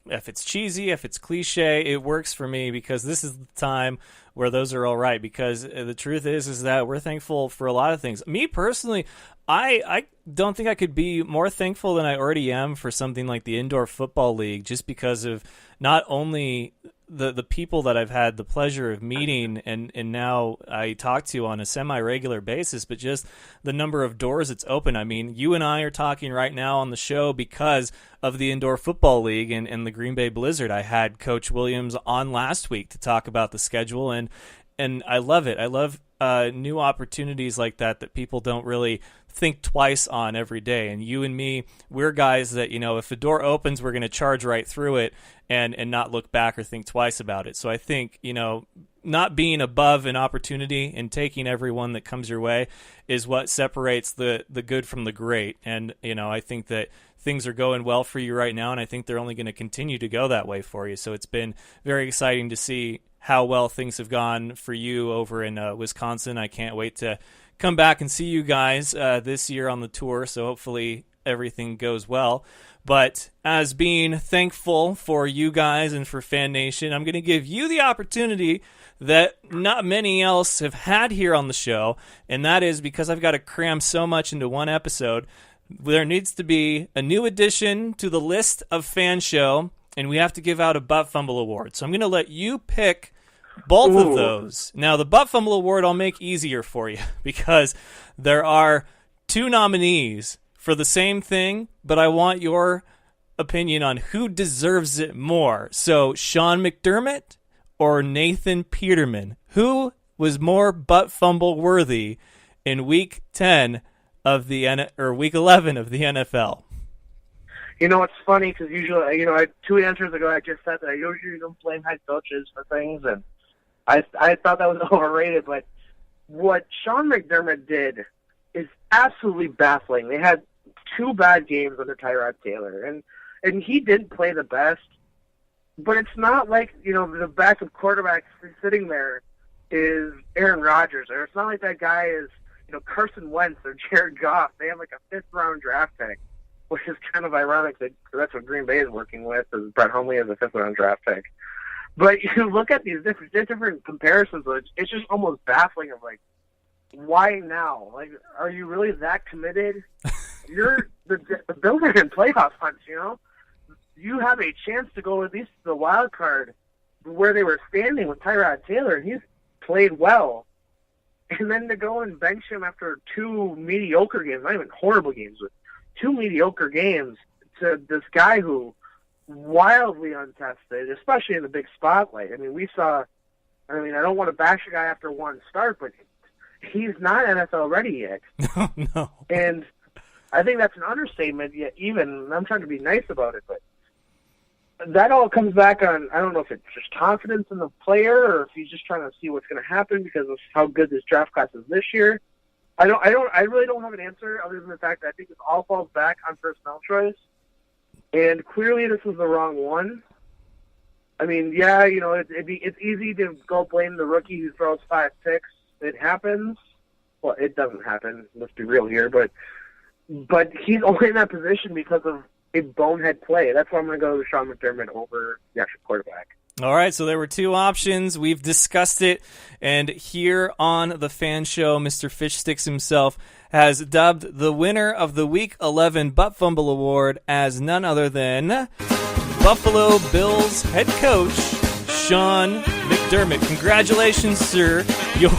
if it's cheesy, if it's cliche, it works for me because this is the time where those are all right. Because the truth is that we're thankful for a lot of things. Me personally, I don't think I could be more thankful than I already am for something like the Indoor Football League, just because of not only the people that I've had the pleasure of meeting and now I talk to on a semi-regular basis, but just the number of doors it's open. I mean, you and I are talking right now on the show because of the Indoor Football League and the Green Bay Blizzard. I had Coach Williams on last week to talk about the schedule, and I love it. I love new opportunities like that people don't really think twice on every day. And you and me, we're guys that, if a door opens, we're going to charge right through it and not look back or think twice about it. So I think, not being above an opportunity and taking every one that comes your way is what separates the good from the great. And, I think that things are going well for you right now, and I think they're only going to continue to go that way for you. So it's been very exciting to see how well things have gone for you over in Wisconsin. I can't wait to come back and see you guys this year on the tour, so hopefully everything goes well. But as being thankful for you guys and for Fan Nation, I'm going to give you the opportunity that not many else have had here on the show, and that is because I've got to cram so much into one episode. There needs to be a new addition to the list of Fan Show, and we have to give out a Butt Fumble Award. So I'm going to let you pick both of those. Now, the Butt Fumble Award I'll make easier for you because there are two nominees for the same thing, but I want your opinion on who deserves it more. So, Sean McDermott or Nathan Peterman? Who was more butt fumble worthy in Week 10 of the Week 11 of the NFL? It's funny because usually, 2 answers ago I just said that I usually don't blame head coaches for things, and I thought that was overrated. But what Sean McDermott did is absolutely baffling. They had 2 bad games under Tyrod Taylor, and he didn't play the best. But it's not like, the backup quarterback sitting there is Aaron Rodgers, or it's not like that guy is, Carson Wentz or Jared Goff. They have like a 5th-round draft pick, which is kind of ironic that that's what Green Bay is working with, is Brett Hundley as a 5th-round draft pick. But you look at these different comparisons, it's just almost baffling of like, why now? Like, are you really that committed? The Bills are in playoff hunts, You have a chance to go at least to the wild card where they were standing with Tyrod Taylor, and he's played well. And then to go and bench him after 2 mediocre games, not even horrible games, but 2 mediocre games to this guy who wildly untested, especially in the big spotlight. I mean, I don't want to bash a guy after one start, but he's not NFL ready yet. No. And I think that's an understatement, yet even, I'm trying to be nice about it, but that all comes back on, I don't know if it's just confidence in the player or if he's just trying to see what's going to happen because of how good this draft class is this year. I really don't have an answer other than the fact that I think this all falls back on personnel choice. And clearly this was the wrong one. I mean, yeah, it's easy to go blame the rookie who throws 5 picks. It happens. Well, it doesn't happen. Let's be real here. But he's only in that position because of a bonehead play. That's why I'm going to go with Sean McDermott over the actual quarterback. All right, so there were 2 options. We've discussed it, and here on the Fan Show, Mr. Fish Sticks himself has dubbed the winner of the Week 11 Butt Fumble Award as none other than Buffalo Bills head coach Sean McDermott. Congratulations, sir. Your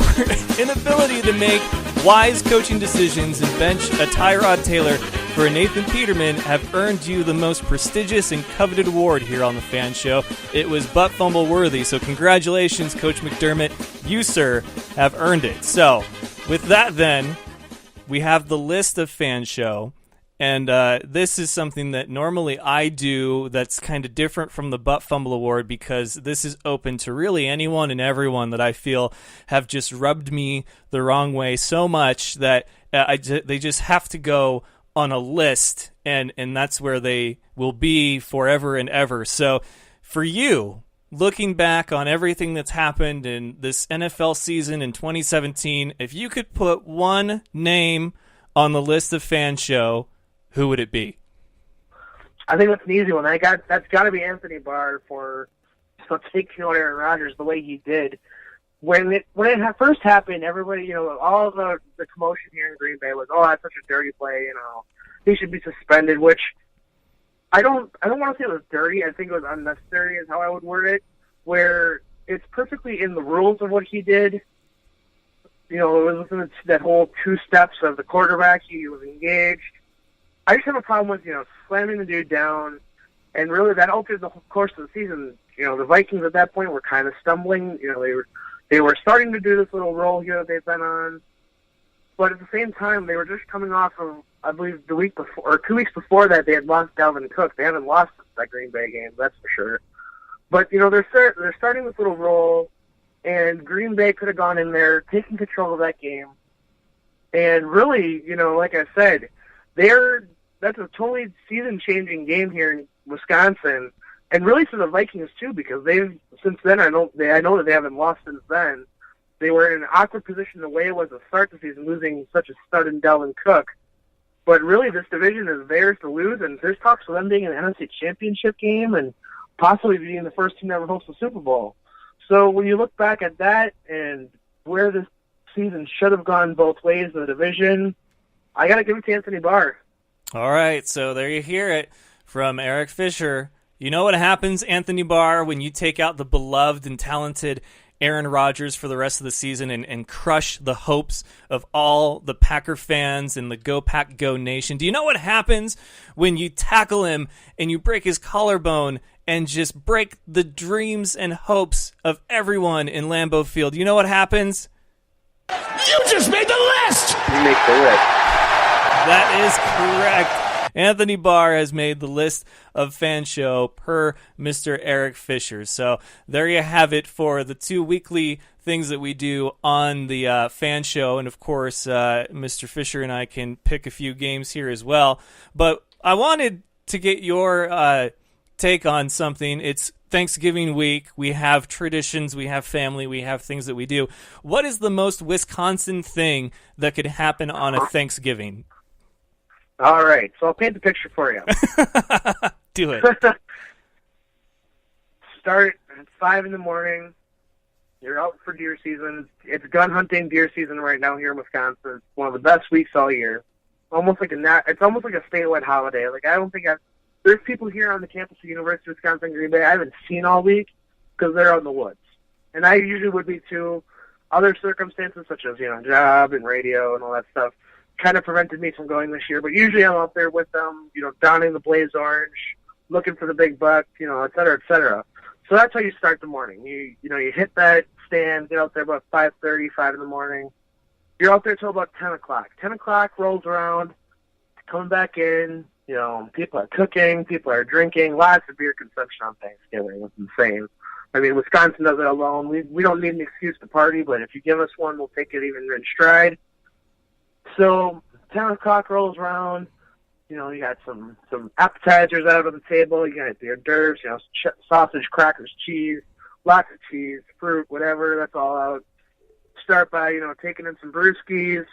inability to make wise coaching decisions and bench a Tyrod Taylor for a Nathan Peterman have earned you the most prestigious and coveted award here on the Fan Show. It was butt fumble worthy, so congratulations, Coach McDermott. You, sir, have earned it. So, with that then, we have the list of Fan Show, and this is something that normally I do that's kind of different from the Butt Fumble Award because this is open to really anyone and everyone that I feel have just rubbed me the wrong way so much that they just have to go on a list, and that's where they will be forever and ever. So for you, looking back on everything that's happened in this NFL season in 2017, if you could put one name on the list of Fan Show, who would it be? I think that's an easy one. That's got to be Anthony Barr for taking out Aaron Rodgers the way he did. When it first happened, everybody, all the commotion here in Green Bay was, oh, that's such a dirty play, he should be suspended, which I don't want to say it was dirty. I think it was unnecessary is how I would word it, where it's perfectly in the rules of what he did. It was within that whole 2 steps of the quarterback. He was engaged. I just have a problem with, slamming the dude down, and really that altered the whole course of the season. The Vikings at that point were kind of stumbling. They were starting to do this little roll here that they've been on, but at the same time, they were just coming off of, I believe, the week before or 2 weeks before that, they had lost Dalvin Cook. They haven't lost that Green Bay game, that's for sure. But they're starting this little roll, and Green Bay could have gone in there, taken control of that game, and really, like I said, that's a totally season-changing game here in Wisconsin. And really for the Vikings too, because since then I know that they haven't lost since then. They were in an awkward position the way it was to start the season, losing such a stud in Dalvin Cook. But really, this division is theirs to lose, and there's talks of them being in an NFC Championship game and possibly being the first team to ever host the Super Bowl. So when you look back at that and where this season should have gone both ways in the division, I got to give it to Anthony Barr. All right, so there you hear it from Eric Fischer. You know what happens, Anthony Barr, when you take out the beloved and talented Aaron Rodgers for the rest of the season and crush the hopes of all the Packer fans and the Go Pack Go Nation? Do you know what happens when you tackle him and you break his collarbone and just break the dreams and hopes of everyone in Lambeau Field? You know what happens? You just made the list! You make the list. That is correct. Anthony Barr has made the list of Fan Show per Mr. Eric Fischer. So there you have it for the 2 weekly things that we do on the Fan Show. And, of course, Mr. Fischer and I can pick a few games here as well. But I wanted to get your take on something. It's Thanksgiving week. We have traditions. We have family. We have things that we do. What is the most Wisconsin thing that could happen on a Thanksgiving? All right, so I'll paint the picture for you. Do it. Start at 5 in the morning. You're out for deer season. It's gun hunting deer season right now here in Wisconsin. It's one of the best weeks all year. It's almost like a statewide holiday. Like there's people here on the campus of University of Wisconsin Green Bay I haven't seen all week because they're out in the woods, and I usually would be too. Other circumstances such as job and radio and all that stuff kind of prevented me from going this year, but usually I'm out there with them, donning the blaze orange, looking for the big buck, et cetera, et cetera. So that's how you start the morning. You hit that stand, get out there about 5:30, 5 in the morning. You're out there till about 10 o'clock. 10 o'clock rolls around, coming back in, people are cooking, people are drinking, lots of beer consumption on Thanksgiving. It's insane. I mean, Wisconsin does it alone. We don't need an excuse to party, but if you give us one, we'll take it even in stride. So 10 o'clock rolls around, you got some appetizers out on the table, you got the hors d'oeuvres, sausage, crackers, cheese, lots of cheese, fruit, whatever, that's all out. Start by, taking in some brewskis,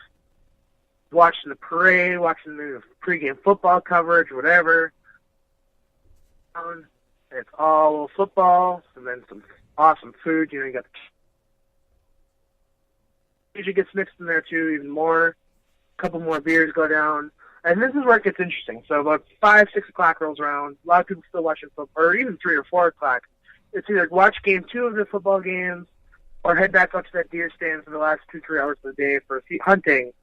watching the parade, watching the pregame football coverage, whatever. It's all football, and then some awesome food, you got the usually gets mixed in there too, even more. Couple more beers go down, and this is where it gets interesting. So about 5, 6 o'clock rolls around. A lot of people still watching football, or even 3 or 4 o'clock. It's either watch game 2 of the football games, or head back up to that deer stand for the last 2-3 hours of the day for hunting.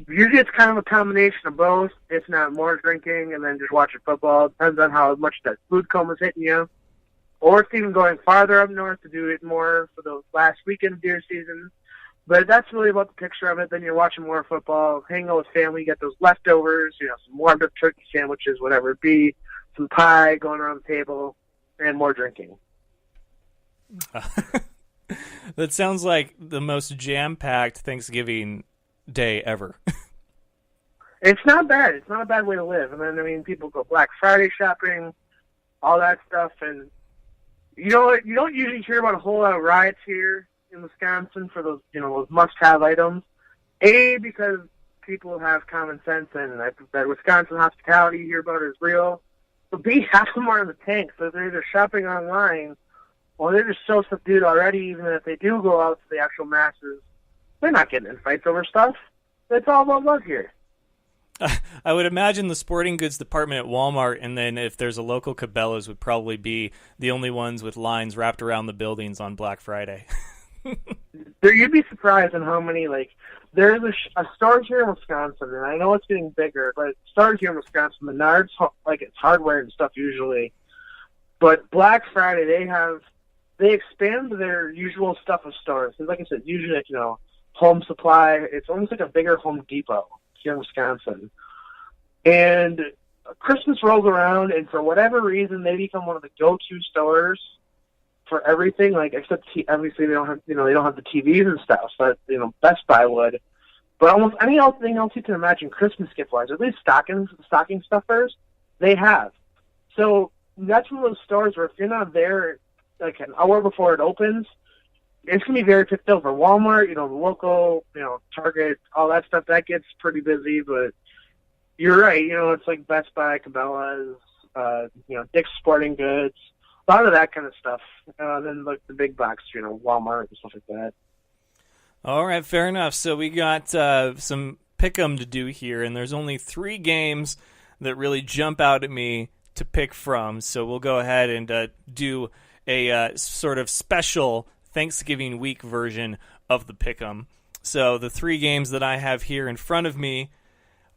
Usually it's kind of a combination of both, if not more drinking and then just watching football. Depends on how much that food coma is hitting you. Or it's even going farther up north to do it more for the last weekend of deer season. But that's really about the picture of it. Then you're watching more football, hanging out with family, you get those leftovers, some warmed up turkey sandwiches, whatever it be, some pie going around the table, and more drinking. That sounds like the most jam-packed Thanksgiving day ever. It's not bad. It's not a bad way to live. And then, people go Black Friday shopping, all that stuff. And you don't usually hear about a whole lot of riots here in Wisconsin for those, those must-have items. A, because people have common sense and that Wisconsin hospitality you hear about is real. But half of them are in the tank, so they're either shopping online or they're just so subdued already, even if they do go out to the actual masses. They're not getting in fights over stuff. It's all about love here. I would imagine the sporting goods department at Walmart, and then if there's a local Cabela's, would probably be the only ones with lines wrapped around the buildings on Black Friday. You'd be surprised on how many, there's a store here in Wisconsin, and I know it's getting bigger, but stores here in Wisconsin, Menards, it's hardware and stuff usually. But Black Friday, they expand their usual stuff of stores. And like I said, usually, home supply, it's almost like a bigger Home Depot here in Wisconsin. And Christmas rolls around, and for whatever reason, they become one of the go-to stores for everything, except obviously they don't have they don't have the TVs and stuff, but Best Buy would. But almost anything else you can imagine Christmas gift wise, at least stocking stuffers, they have. So that's one of those stores where if you're not there an hour before it opens, it's gonna be very picked over. Walmart, the local, Target, all that stuff that gets pretty busy. But you're right, it's like Best Buy, Cabela's, Dick's Sporting Goods. A lot of that kind of stuff. Then the big box, Walmart and stuff like that. All right, fair enough. So we got some pick'em to do here, and there's only 3 games that really jump out at me to pick from. So we'll go ahead and do a sort of special Thanksgiving week version of the pick'em. So the 3 games that I have here in front of me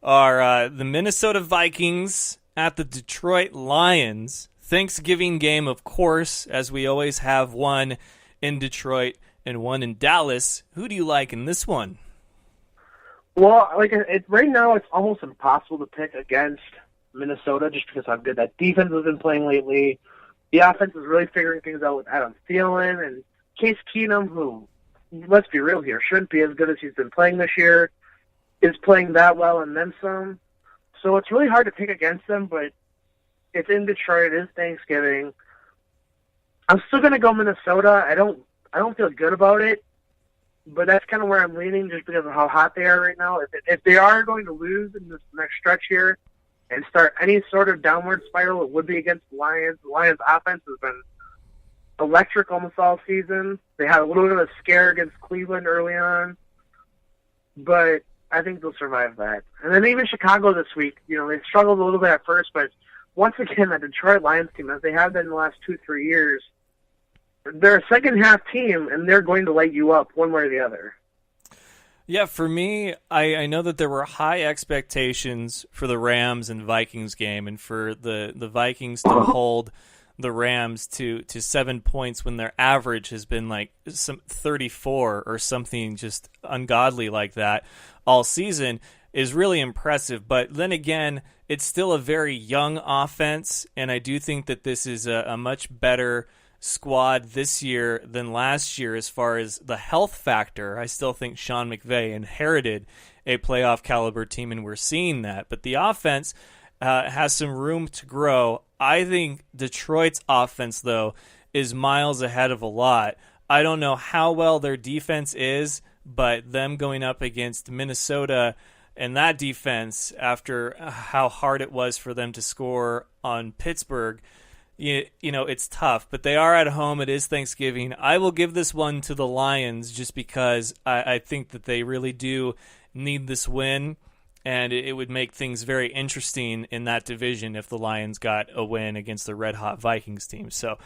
are the Minnesota Vikings at the Detroit Lions. Thanksgiving game, of course, as we always have one in Detroit and one in Dallas. Who do you like in this one? Well, right now it's almost impossible to pick against Minnesota just because how good that defense has been playing lately. The offense is really figuring things out with Adam Thielen and Case Keenum, who, let's be real here, shouldn't be as good as he's been playing this year, is playing that well and then some. So it's really hard to pick against them, but it's in Detroit. It is Thanksgiving. I'm still going to go Minnesota. I don't feel good about it, but that's kind of where I'm leaning just because of how hot they are right now. If they are going to lose in this next stretch here and start any sort of downward spiral, it would be against the Lions. The Lions' offense has been electric almost all season. They had a little bit of a scare against Cleveland early on, but I think they'll survive that. And then even Chicago this week, they struggled a little bit at first, but once again, the Detroit Lions team, as they have been in the last 2-3 years, they're a second-half team, and they're going to light you up one way or the other. Yeah, for me, I know that there were high expectations for the Rams and Vikings game, and for the Vikings to hold the Rams to 7 points when their average has been some 34 or something just ungodly like that all season is really impressive. But then again, it's still a very young offense, and I do think that this is a much better squad this year than last year as far as the health factor. I still think Sean McVay inherited a playoff caliber team, and we're seeing that. But the offense has some room to grow. I think Detroit's offense, though, is miles ahead of a lot. I don't know how well their defense is, but them going up against Minnesota and that defense, after how hard it was for them to score on Pittsburgh, it's tough. But they are at home. It is Thanksgiving. I will give this one to the Lions just because I think that they really do need this win, and it would make things very interesting in that division if the Lions got a win against the red-hot Vikings team. So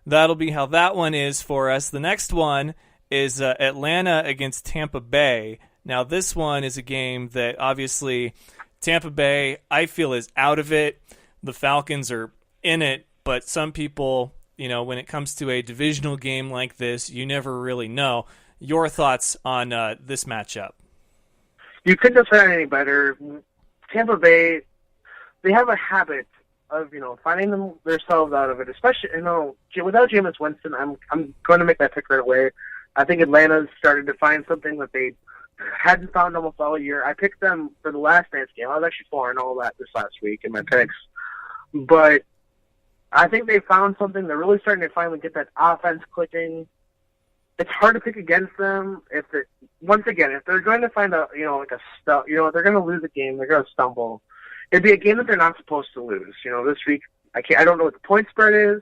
that'll be how that one is for us. The next one is Atlanta against Tampa Bay. Now, this one is a game that obviously Tampa Bay, I feel, is out of it. The Falcons are in it, but some people, when it comes to a divisional game like this, you never really know. Your thoughts on this matchup? You couldn't have said any better. Tampa Bay, they have a habit of, finding themselves out of it, especially, without Jameis Winston, I'm going to make that pick right away. I think Atlanta's started to find something that they hadn't found almost all year. I picked them for the last night's game. I was actually 4-0 that this last week in my picks. But I think they found something. They're really starting to finally get that offense clicking. It's hard to pick against them if they're going to find they're going to lose a game, they're going to stumble. It'd be a game that they're not supposed to lose. This week I don't know what the point spread is,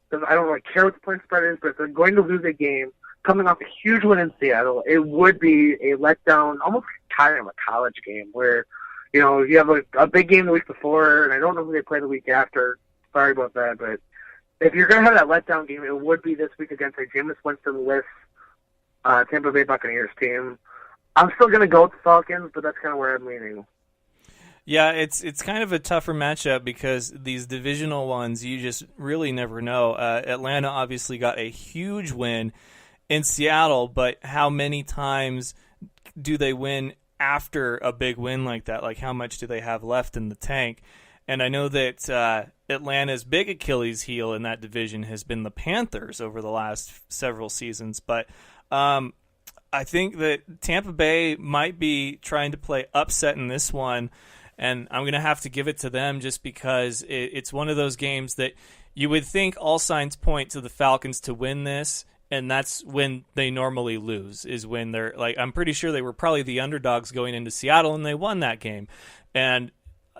because I don't really care what the point spread is, but if they're going to lose a game, coming off a huge win in Seattle, it would be a letdown, almost kind of a college game, where, you have a big game the week before, and I don't know who they play the week after. Sorry about that, but if you're going to have that letdown game, it would be this week against a Jameis Winston-less Tampa Bay Buccaneers team. I'm still going to go with the Falcons, but that's kind of where I'm leaning. Yeah, it's kind of a tougher matchup because these divisional ones, you just really never know. Atlanta obviously got a huge win in Seattle, but how many times do they win after a big win like that? Like, how much do they have left in the tank? And I know that Atlanta's big Achilles heel in that division has been the Panthers over the last several seasons, but I think that Tampa Bay might be trying to play upset in this one, and I'm going to have to give it to them just because it's one of those games that you would think all signs point to the Falcons to win this, and that's when they normally lose, is when they're like, I'm pretty sure they were probably the underdogs going into Seattle, and they won that game. And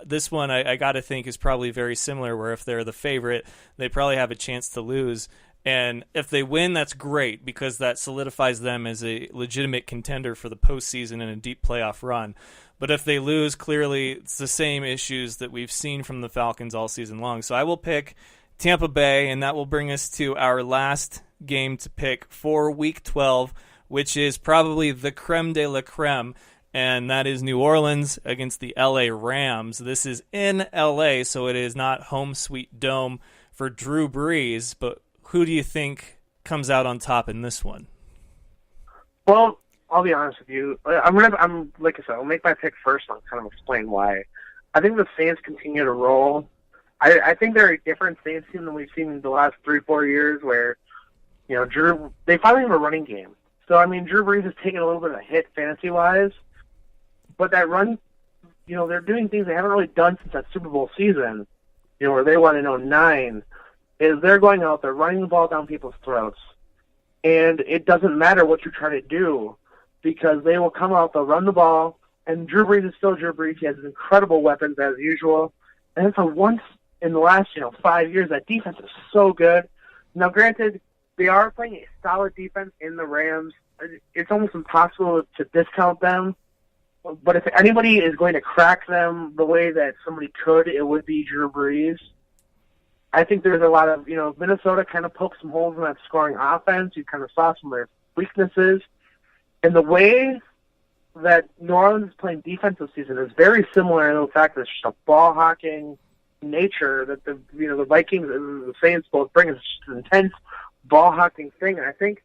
this one, I got to think, is probably very similar, where if they're the favorite, they probably have a chance to lose. And if they win, that's great, because that solidifies them as a legitimate contender for the postseason and a deep playoff run. But if they lose, clearly it's the same issues that we've seen from the Falcons all season long. So I will pick Tampa Bay, and that will bring us to our last game to pick for Week 12, which is probably the creme de la creme, and that is New Orleans against the LA Rams. This is in LA, so it is not home sweet dome for Drew Brees, but who do you think comes out on top in this one? Well, I'll be honest with you. I'm like I said, I'll make my pick first and I'll kind of explain why. I think the Saints continue to roll. I think they're a different Saints team than we've seen in the last 3-4 years, where, they finally have a running game. So, I mean, Drew Brees has taken a little bit of a hit fantasy-wise, but that run, they're doing things they haven't really done since that Super Bowl season, where they won in 2009, is they're going out there running the ball down people's throats. And it doesn't matter what you try to do, because they will come out, they'll run the ball, and Drew Brees is still Drew Brees. He has incredible weapons as usual. And for once in the last, 5 years, that defense is so good. Now, granted, they are playing a solid defense in the Rams. It's almost impossible to discount them. But if anybody is going to crack them the way that somebody could, it would be Drew Brees. I think there's a lot of, Minnesota kind of poked some holes in that scoring offense. You kind of saw some of their weaknesses. And the way that New Orleans is playing defense this season is very similar in the fact that it's just a ball-hawking nature that the Vikings and the Saints both bring. It's just an intense ball-hawking thing. And I think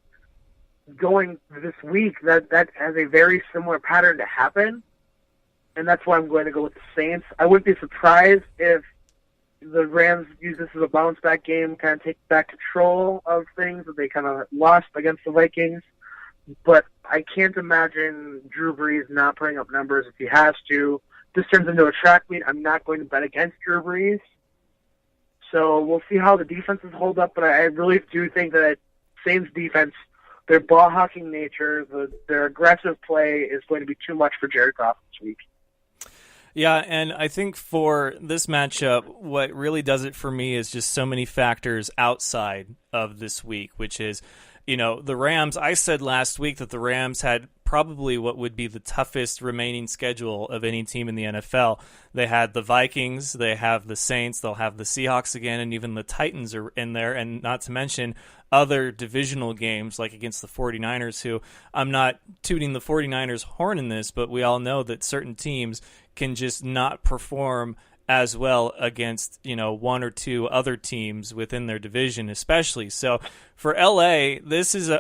going this week, that has a very similar pattern to happen. And that's why I'm going to go with the Saints. I wouldn't be surprised if the Rams use this as a bounce-back game, kind of take back control of things that they kind of lost against the Vikings. But I can't imagine Drew Brees not putting up numbers if he has to. This turns into a track meet. I'm not going to bet against Drew Brees. So we'll see how the defenses hold up, but I really do think that Saints defense, their ball-hawking nature, their aggressive play is going to be too much for Jared Goff this week. Yeah, and I think for this matchup, what really does it for me is just so many factors outside of this week, which is, the Rams. I said last week that the Rams had probably what would be the toughest remaining schedule of any team in the NFL. They had the Vikings, they have the Saints, they'll have the Seahawks again, and even the Titans are in there, and not to mention other divisional games like against the 49ers, who I'm not tooting the 49ers horn in this, but we all know that certain teams can just not perform as well against, one or two other teams within their division, especially. So for LA, this is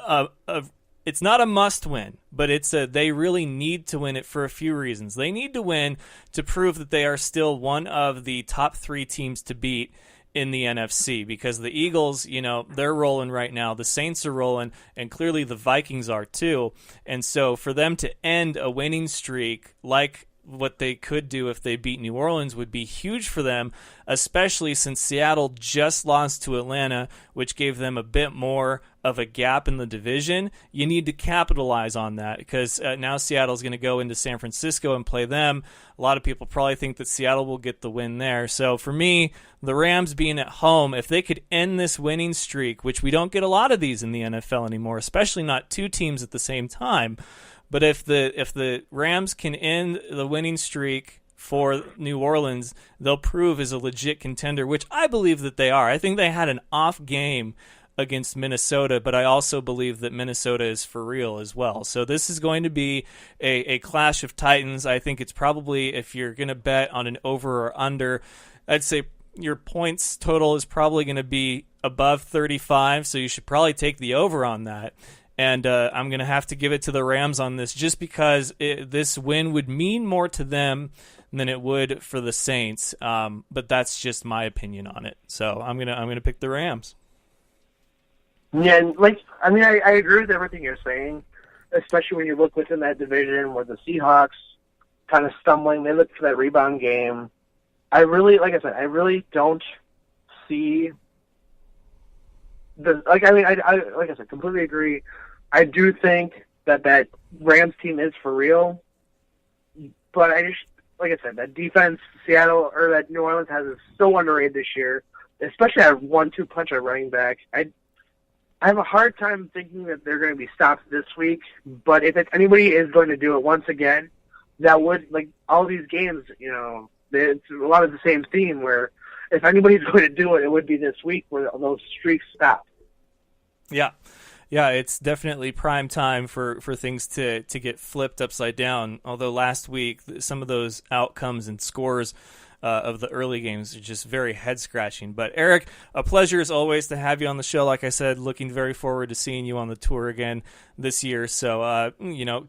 it's not a must win, but they really need to win it for a few reasons. They need to win to prove that they are still one of the top 3 teams to beat in the NFC, because the Eagles, they're rolling right now. The Saints are rolling, and clearly the Vikings are too. And so for them to end a winning streak like what they could do if they beat New Orleans would be huge for them, especially since Seattle just lost to Atlanta, which gave them a bit more of a gap in the division. You need to capitalize on that because now Seattle's going to go into San Francisco and play them. A lot of people probably think that Seattle will get the win there. So for me, the Rams being at home, if they could end this winning streak, which we don't get a lot of these in the NFL anymore, especially not two teams at the same time, but if the Rams can end the winning streak for New Orleans, they'll prove as a legit contender, which I believe that they are. I think they had an off game against Minnesota, but I also believe that Minnesota is for real as well. So this is going to be a clash of titans. I think it's probably, if you're going to bet on an over or under, I'd say your points total is probably going to be above 35, so you should probably take the over on that. And I'm going to have to give it to the Rams on this just because this win would mean more to them than it would for the Saints. But that's just my opinion on it. So I'm gonna pick the Rams. Yeah, and I agree with everything you're saying, especially when you look within that division where the Seahawks kind of stumbling. They look for that rebound game. I really don't see I completely agree. I do think that Rams team is for real, but that defense, Seattle or that New Orleans has is so underrated this year, especially at 1-2 punch at running back. I have a hard time thinking that they're going to be stopped this week, but if anybody is going to do it once again, that would, like all these games, it's a lot of the same theme where if anybody's going to do it, it would be this week where those streaks stop. Yeah, it's definitely prime time for things to get flipped upside down, although last week some of those outcomes and scores of the early games are just very head-scratching. But Eric, a pleasure as always to have you on the show. Like I said, looking very forward to seeing you on the tour again this year. So,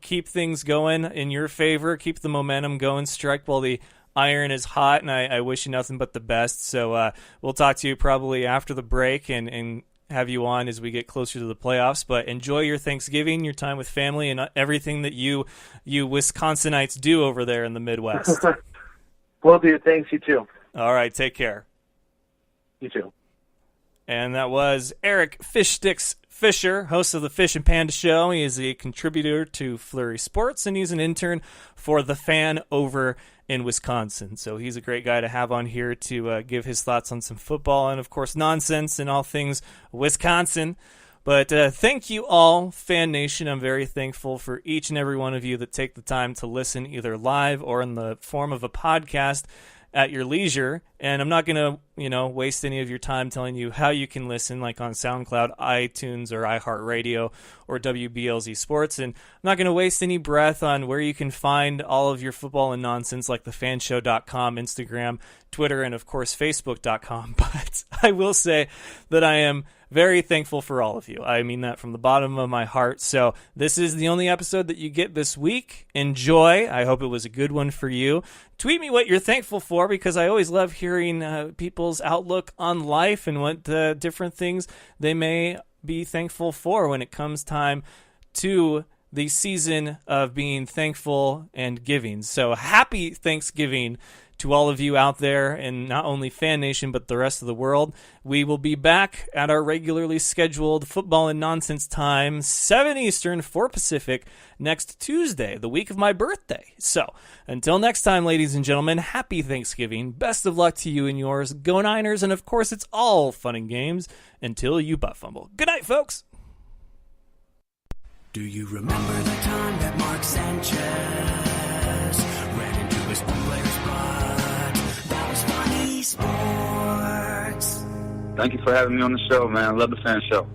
keep things going in your favor. Keep the momentum going. Strike while the iron is hot, and I wish you nothing but the best. So we'll talk to you probably after the break and have you on as we get closer to the playoffs. But enjoy your Thanksgiving, your time with family, and everything that you Wisconsinites do over there in the Midwest. Will do. Thanks. You too. All right. Take care. You too. And that was Eric Stix Fischer, host of the Fish and Panda Show. He is a contributor to Flurry Sports, and he's an intern for the F.A.N. over in Wisconsin. So he's a great guy to have on here to give his thoughts on some football and, of course, nonsense and all things Wisconsin. But thank you all, Fan Nation. I'm very thankful for each and every one of you that take the time to listen either live or in the form of a podcast at your leisure. And I'm not going to, waste any of your time telling you how you can listen, like on SoundCloud, iTunes, or iHeartRadio, or WBLZ Sports. And I'm not going to waste any breath on where you can find all of your football and nonsense, like thefanshow.com, Instagram, Twitter, and, of course, Facebook.com. But I will say that I am very thankful for all of you. I mean that from the bottom of my heart. So this is the only episode that you get this week. Enjoy. I hope it was a good one for you. Tweet me what you're thankful for, because I always love hearing people's outlook on life and what different things they may be thankful for when it comes time to the season of being thankful and giving. So happy Thanksgiving to all of you out there, and not only Fan Nation, but the rest of the world. We will be back at our regularly scheduled football and nonsense time, 7 Eastern, 4 Pacific, next Tuesday, the week of my birthday. So, until next time, ladies and gentlemen, happy Thanksgiving. Best of luck to you and yours. Go Niners, and of course, it's all fun and games until you butt fumble. Good night, folks. Do you remember the time that Mark Sanchez ran into his own player's butt? That was funny sports. Thank you for having me on the show, man. I love the Fan Show.